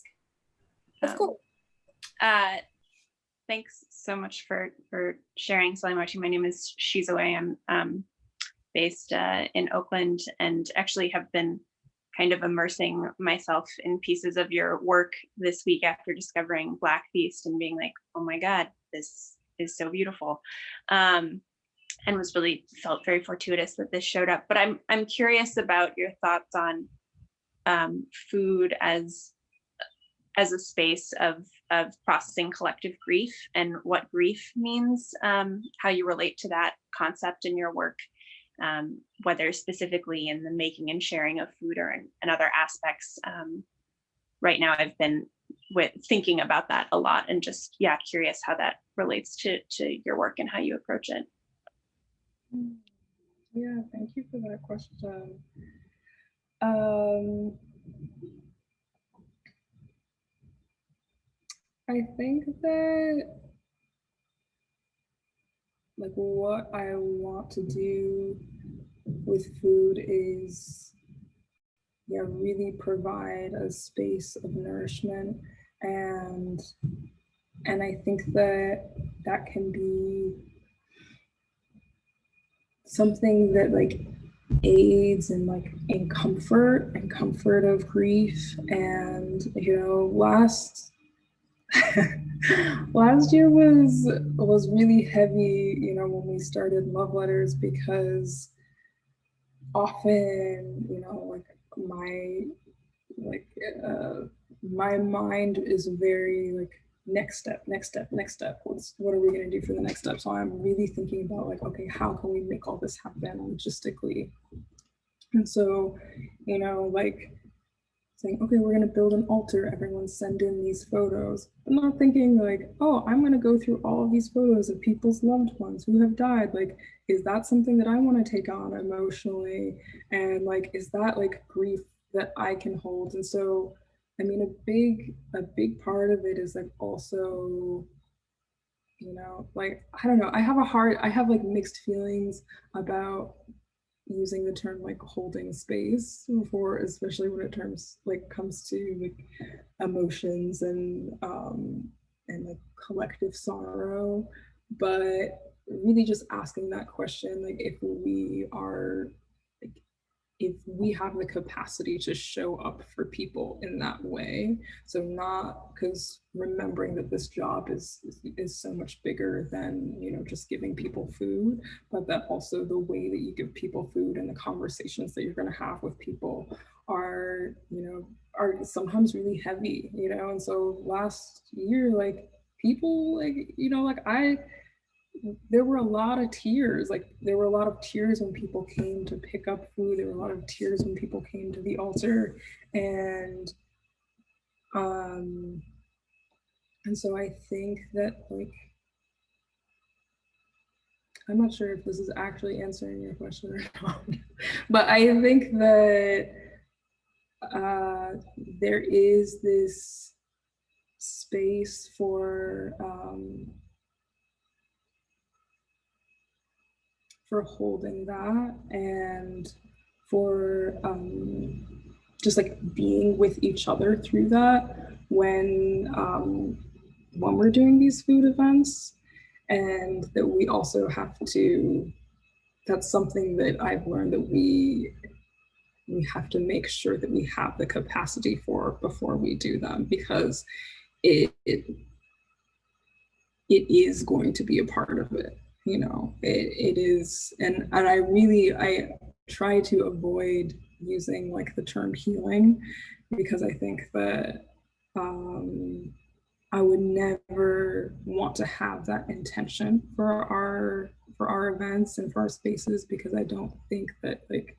Of course. Thanks so much for sharing, Salimatu. My name is Shizue. I'm based in Oakland and actually have been kind of immersing myself in pieces of your work this week after discovering Black Feast and being like, oh my God, this is so beautiful. and was really felt very fortuitous that this showed up. But I'm curious about your thoughts on food as a space of processing collective grief, and what grief means, how you relate to that concept in your work, whether specifically in the making and sharing of food or in other aspects. Right now I've been thinking about that a lot, and just, yeah, curious how that relates to your work and how you approach it. Yeah, thank you for that question. I think that, like, what I want to do with food is, yeah, really provide a space of nourishment, and I think that that can be something that, like, aids in, like, in comfort of grief. And, you know, last year was really heavy, you know, when we started Love Letters, because often, you know, like, my mind is very, like, next step. What are we going to do for the next step? So I'm really thinking about, like, okay, how can we make all this happen logistically? And so, you know, like, saying, okay, we're going to build an altar, everyone send in these photos. I'm not thinking, like, oh, I'm going to go through all of these photos of people's loved ones who have died. Like, is that something that I want to take on emotionally? And, like, is that, like, grief that I can hold? And so, I mean, a big part of it is, like, also, you know, like, I don't know, I have like mixed feelings about using the term, like, holding space for, especially when it comes to, like, emotions and like, collective sorrow. But really just asking that question, like, if we have the capacity to show up for people in that way. So not, because remembering that this job is so much bigger than, you know, just giving people food, but that also the way that you give people food and the conversations that you're going to have with people are, you know, are sometimes really heavy, you know. And so last year, like, people, like, you know, like, there were a lot of tears. Like, there were a lot of tears when people came to pick up food. There were a lot of tears when people came to the altar. And so I think that, like, I'm not sure if this is actually answering your question or not, but I think that there is this space for holding that, and for just, like, being with each other through that when we're doing these food events. And that we also have to, that's something that I've learned, that we have to make sure that we have the capacity for before we do them, because it is going to be a part of it. You know, it is. And I try to avoid using, like, the term healing, because I think that I would never want to have that intention for our events and for our spaces, because I don't think that, like,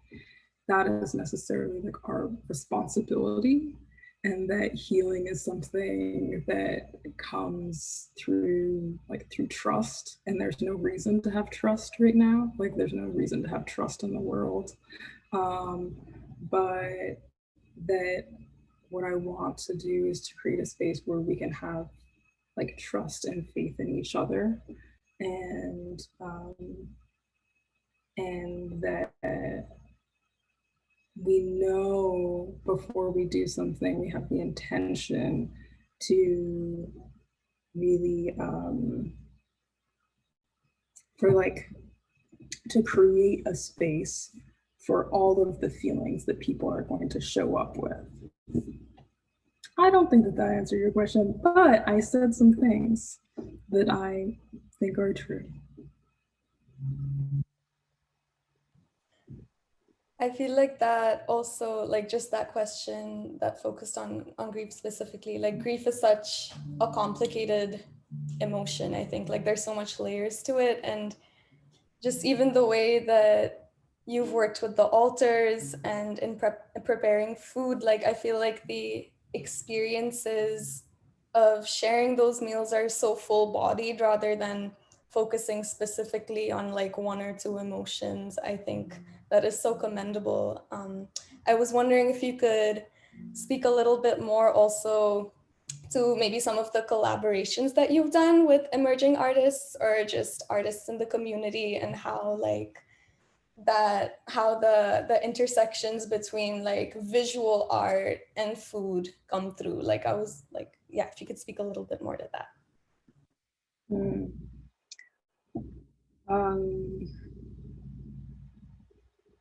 that is necessarily, like, our responsibility, and that healing is something that comes through, like, through trust. And there's no reason to have trust right now. Like, there's no reason to have trust in the world. But that what I want to do is to create a space where we can have, like, trust and faith in each other, and that we know before we do something, we have the intention to really to create a space for all of the feelings that people are going to show up with. I don't think that answered your question, but I said some things that I think are true. I feel like that also, like just that question that focused on grief specifically, like grief is such a complicated emotion. I think like there's so much layers to it, and just even the way that you've worked with the altars and in preparing food, like I feel like the experiences of sharing those meals are so full bodied rather than focusing specifically on like one or two emotions. I think that is so commendable. I was wondering if you could speak a little bit more also to maybe some of the collaborations that you've done with emerging artists or just artists in the community, and how like that, how the intersections between like visual art and food come through. Like I was like, yeah, if you could speak a little bit more to that. Mm. Um,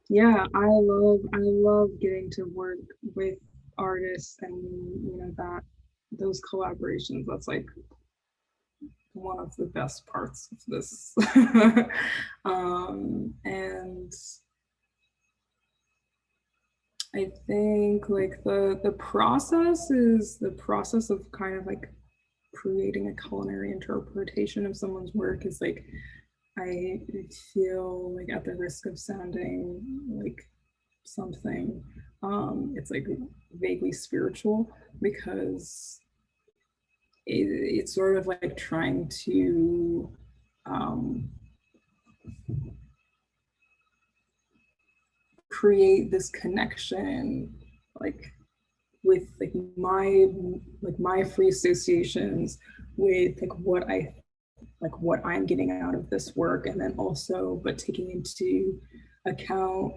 yeah, I love getting to work with artists and that those collaborations. That's like one of the best parts of this. And I think like the process is the process of kind of like creating a culinary interpretation of someone's work is like, I feel like at the risk of sounding like something, it's like vaguely spiritual, because it's sort of like trying to create this connection like with my free associations with what I'm getting out of this work, and then also but taking into account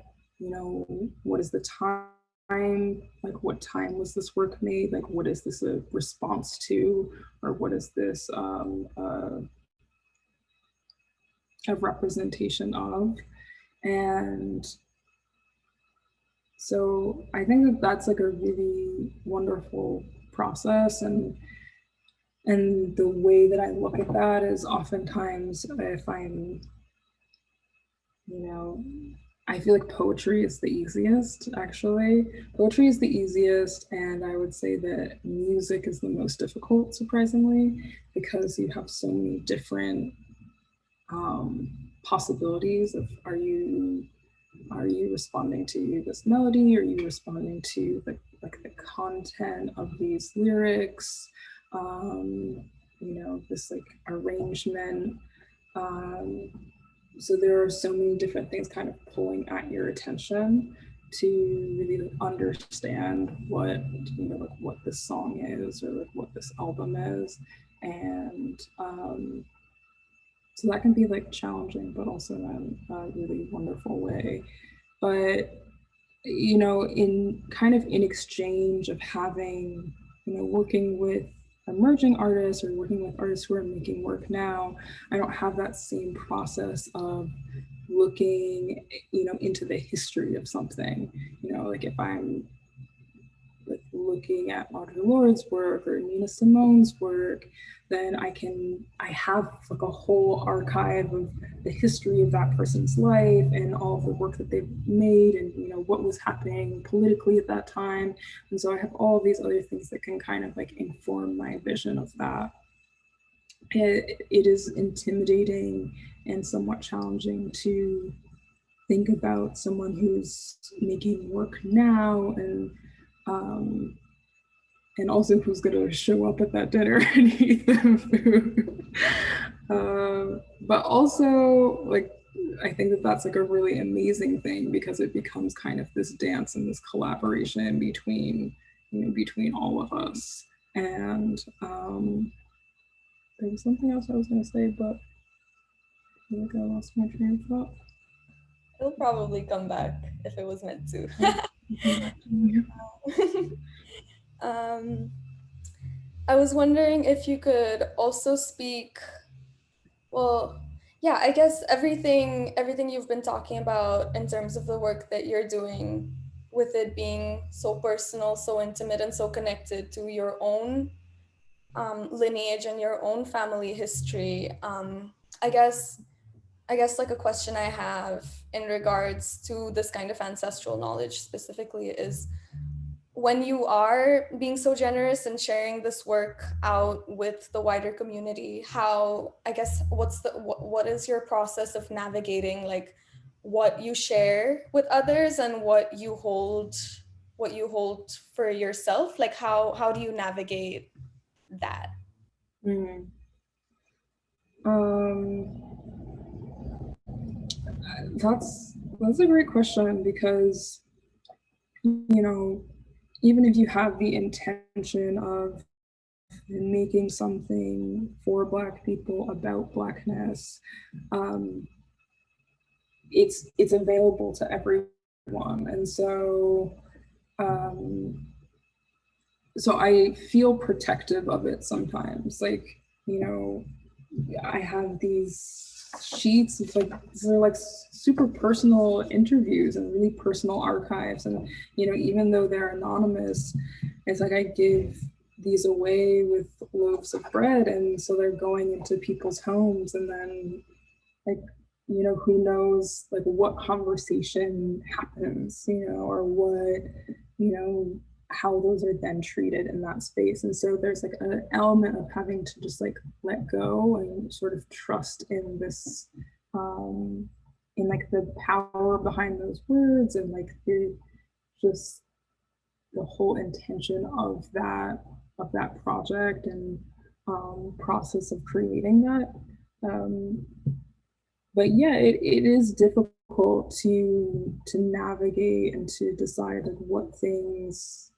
what is the time, like what time was this work made, like what is this a response to, or what is this a representation of. And so I think that that's like a really wonderful process, and the way that I look at that is oftentimes if I'm, I feel like poetry is the easiest, actually. Poetry is the easiest, and I would say that music is the most difficult, surprisingly, because you have so many different possibilities of are you responding to this melody? Are you responding to the content of these lyrics? This like arrangement. So there are so many different things kind of pulling at your attention to really understand what what this song is, or like what this album is, and so that can be like challenging, but also in a really wonderful way. But in exchange of having, working with emerging artists or working with artists who are making work now, I don't have that same process of looking, into the history of something. Like if I'm like looking at Audre Lorde's work or Nina Simone's work, then I have like a whole archive of the history of that person's life and all of the work that they've made, and what was happening politically at that time. And so I have all these other things that can kind of like inform my vision of that. It is intimidating and somewhat challenging to think about someone who's making work now, and also who's going to show up at that dinner and eat the food. But also, like, I think that that's like a really amazing thing, because it becomes kind of this dance and this collaboration between all of us. And there was something else I was going to say, but I feel like I lost my train of thought. It'll probably come back if it was meant to. I was wondering if you could also speak, well, yeah, I guess everything you've been talking about in terms of the work that you're doing, with it being so personal, so intimate, and so connected to your own lineage and your own family history. I guess I guess like a question I have in regards to this kind of ancestral knowledge specifically is, when you are being so generous and sharing this work out with the wider community, how, I guess, what is your process of navigating like what you share with others and what you hold for yourself? Like how do you navigate that? Mm. Um, that's a great question, because, you know, even if you have the intention of making something for Black people about Blackness, um, it's available to everyone, and um, so I feel protective of it sometimes. Like, you know, I have these sheets. It's like, these are like super personal interviews and really personal archives. And, you know, even though they're anonymous, it's like I give these away with loaves of bread. And so they're going into people's homes, and then, like, you know, who knows like what conversation happens, you know, or what, you know, how those are then treated in that space. And so there's like an element of having to just like let go and sort of trust in this, in like the power behind those words, and like the just the whole intention of that project and process of creating that. Um, but yeah, it is difficult to navigate and to decide like what things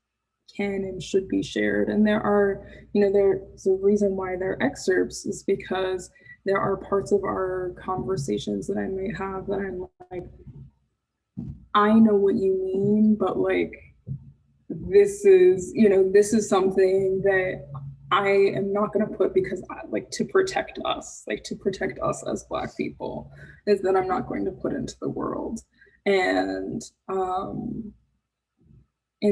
can and should be shared. And there are, you know, there's a reason why they're excerpts, is because there are parts of our conversations that I may have that I'm like, I know what you mean, but like, this is, you know, this is something that I am not going to put, because like to protect us as Black people, is that I'm not going to put into the world. And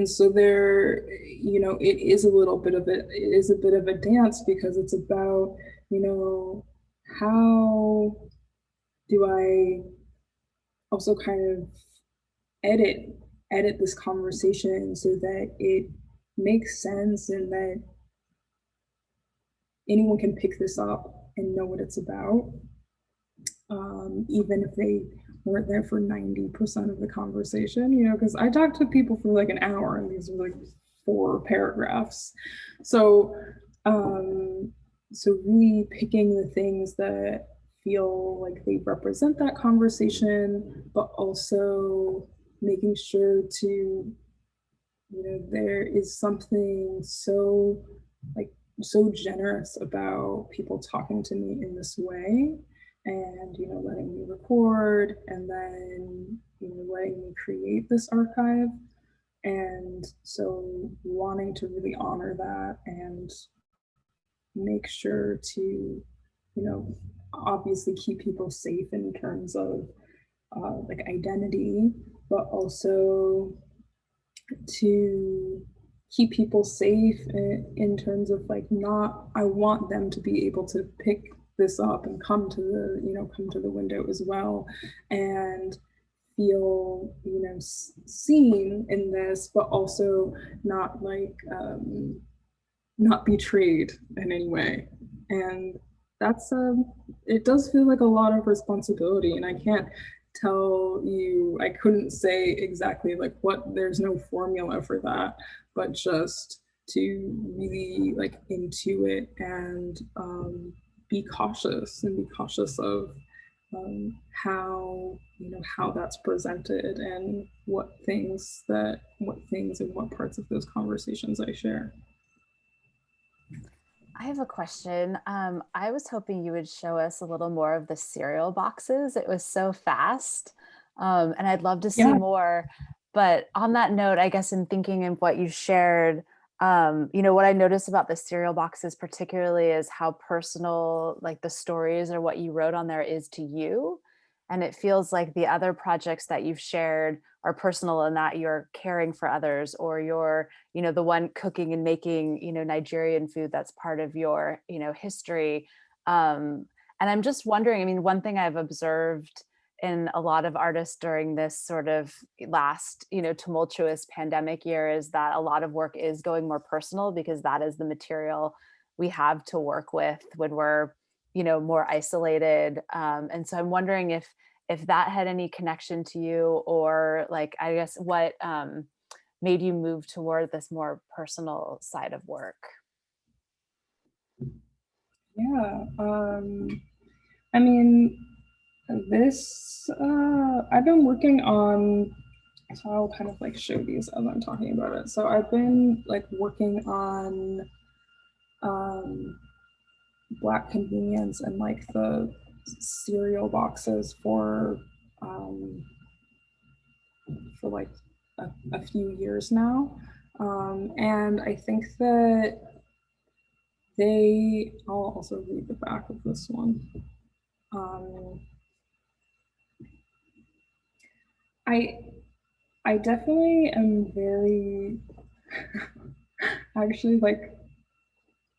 so there, you know, it is a bit of a dance, because it's about, you know, how do I also kind of edit this conversation so that it makes sense, and that anyone can pick this up and know what it's about, even if they weren't there for 90% of the conversation, you know, because I talked to people for like an hour, and these were like 4 paragraphs. So, so really picking the things that feel like they represent that conversation, but also making sure to, you know, there is something so like so generous about people talking to me in this way, and, you know, letting me record, and then, you know, letting me create this archive. And so wanting to really honor that and make sure to, you know, obviously keep people safe in terms of like identity, but also to keep people safe in terms of like, not, I want them to be able to pick this up and come to the, you know, come to the window as well, and feel, you know, seen in this, but also not like not betrayed in any way. And that's it does feel like a lot of responsibility, and I can't tell you, I couldn't say exactly like what, there's no formula for that, but just to really like intuit and be cautious, and be cautious of how, you know, how that's presented, and what things and what parts of those conversations I share. I have a question. I was hoping you would show us a little more of the cereal boxes. It was so fast, and I'd love to see Yeah. more. But on that note, I guess in thinking of what you shared, you know, what I noticed about the cereal boxes particularly is how personal, like the stories or what you wrote on there is to you. And it feels like the other projects that you've shared are personal in that you're caring for others, or you're, you know, the one cooking and making, you know, Nigerian food that's part of your, you know, history. Um, And I'm just wondering, I mean, one thing I've observed in a lot of artists during this sort of last, tumultuous pandemic year is that a lot of work is going more personal because that is the material we have to work with when we're, more isolated. And so I'm wondering if that had any connection to you, or like, I guess what made you move toward this more personal side of work? Yeah, I mean, I've been working on, so I'll kind of like show these as I'm talking about it. So I've been like working on Black convenience and like the cereal boxes for like a few years now. And I think that I'll also read the back of this one. I definitely am very actually like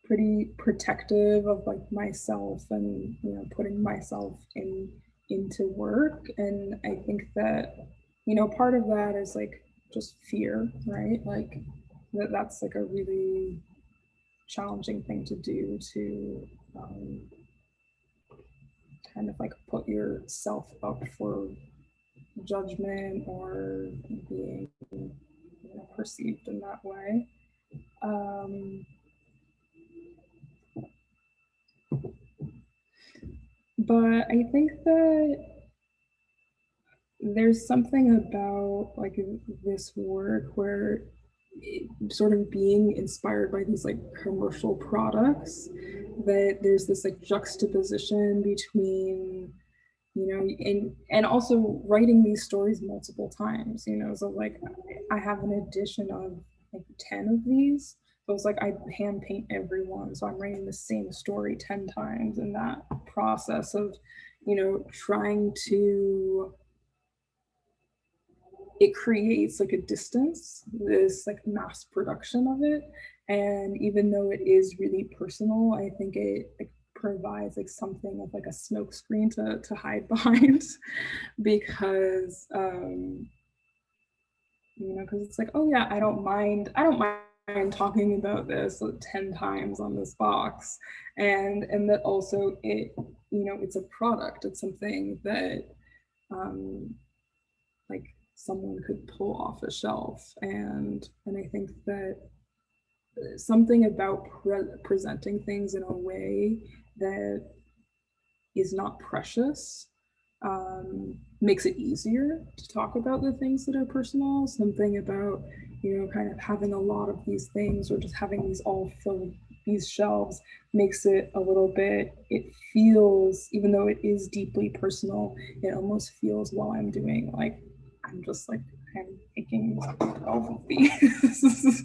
pretty protective of like myself and putting myself into work. And I think that part of that is like just fear, right? Like that's like a really challenging thing to do, to kind of like put yourself up for judgment or being perceived in that way. But I think that there's something about like this work where sort of being inspired by these like commercial products, that there's this like juxtaposition between and also writing these stories multiple times, so like I have an edition of like 10 of these. So it's like I hand paint every one. So I'm writing the same story 10 times, and that process of, trying to, it creates like a distance, this like mass production of it. And even though it is really personal, I think it like provides like something of like a smoke screen to hide behind because because it's like, oh yeah, I don't mind talking about this like 10 times on this box. And that also it's a product, it's something that like someone could pull off a shelf. And I think that something about presenting things in a way that is not precious makes it easier to talk about the things that are personal. Something about, kind of having a lot of these things or just having these all filled, these shelves, makes it a little bit, it feels, even though it is deeply personal, it almost feels while I'm doing like, I'm just like, I'm making 12 of these.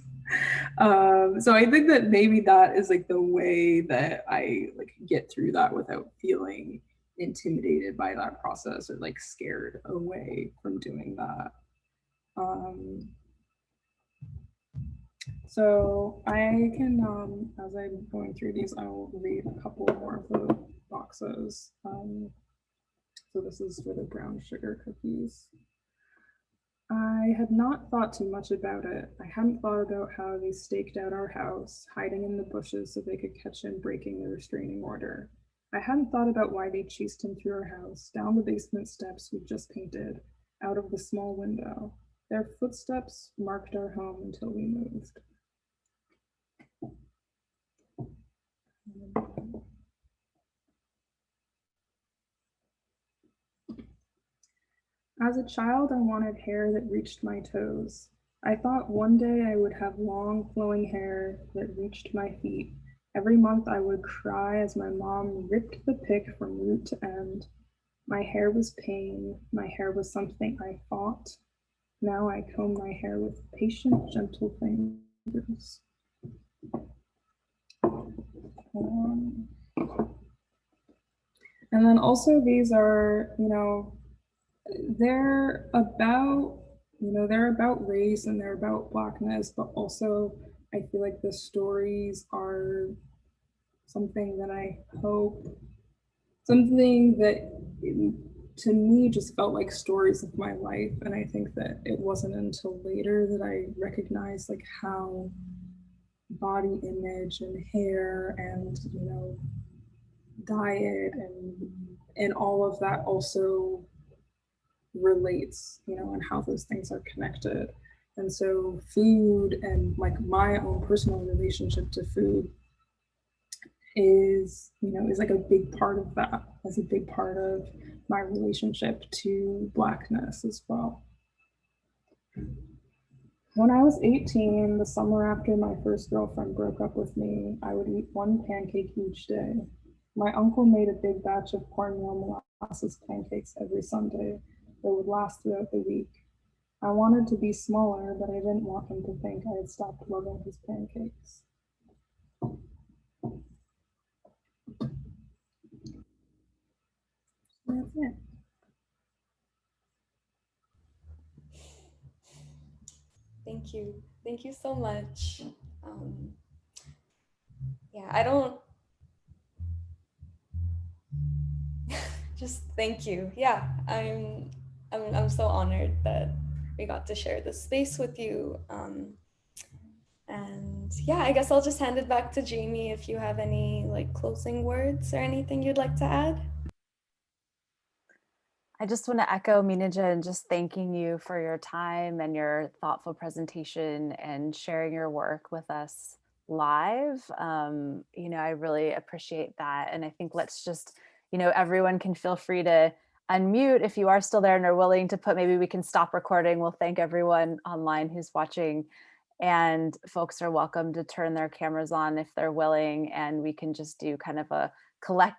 So I think that maybe that is like the way that I like get through that without feeling intimidated by that process or like scared away from doing that. So I can, as I'm going through these, I will read a couple more of the boxes. So this is for the brown sugar cookies. I had not thought too much about it. I hadn't thought about how they staked out our house, hiding in the bushes so they could catch him breaking the restraining order. I hadn't thought about why they chased him through our house, down the basement steps we'd just painted, out of the small window. Their footsteps marked our home until we moved. As a child, I wanted hair that reached my toes. I thought one day I would have long, flowing hair that reached my feet. Every month I would cry as my mom ripped the pick from root to end. My hair was pain. My hair was something I fought. Now I comb my hair with patient, gentle fingers. And then also these are, they're about, they're about race and they're about Blackness, but also I feel like the stories are something that I hope, something that to me just felt like stories of my life. And I think that it wasn't until later that I recognized like how body image and hair and, you know, diet and all of that also relates, you know, and how those things are connected. And so food and like my own personal relationship to food is, you know, is like a big part of that, as a big part of my relationship to Blackness as well. When I was 18, the summer after my first girlfriend broke up with me, I would eat one pancake each day. My uncle made a big batch of cornmeal molasses pancakes every Sunday that would last throughout the week. I wanted to be smaller, but I didn't want him to think I had stopped loving his pancakes. That's it. Thank you. Thank you so much. Yeah, I don't, just thank you. Yeah, I'm so honored that we got to share this space with you. And yeah, I guess I'll just hand it back to Jamie if you have any like closing words or anything you'd like to add. I just want to echo Minija and just thanking you for your time and your thoughtful presentation and sharing your work with us live. You know, I really appreciate that. And I think let's just, you know, everyone can feel free to unmute if you are still there and are willing to put, maybe we can stop recording. We'll thank everyone online who's watching. And folks are welcome to turn their cameras on if they're willing. And we can just do kind of a collective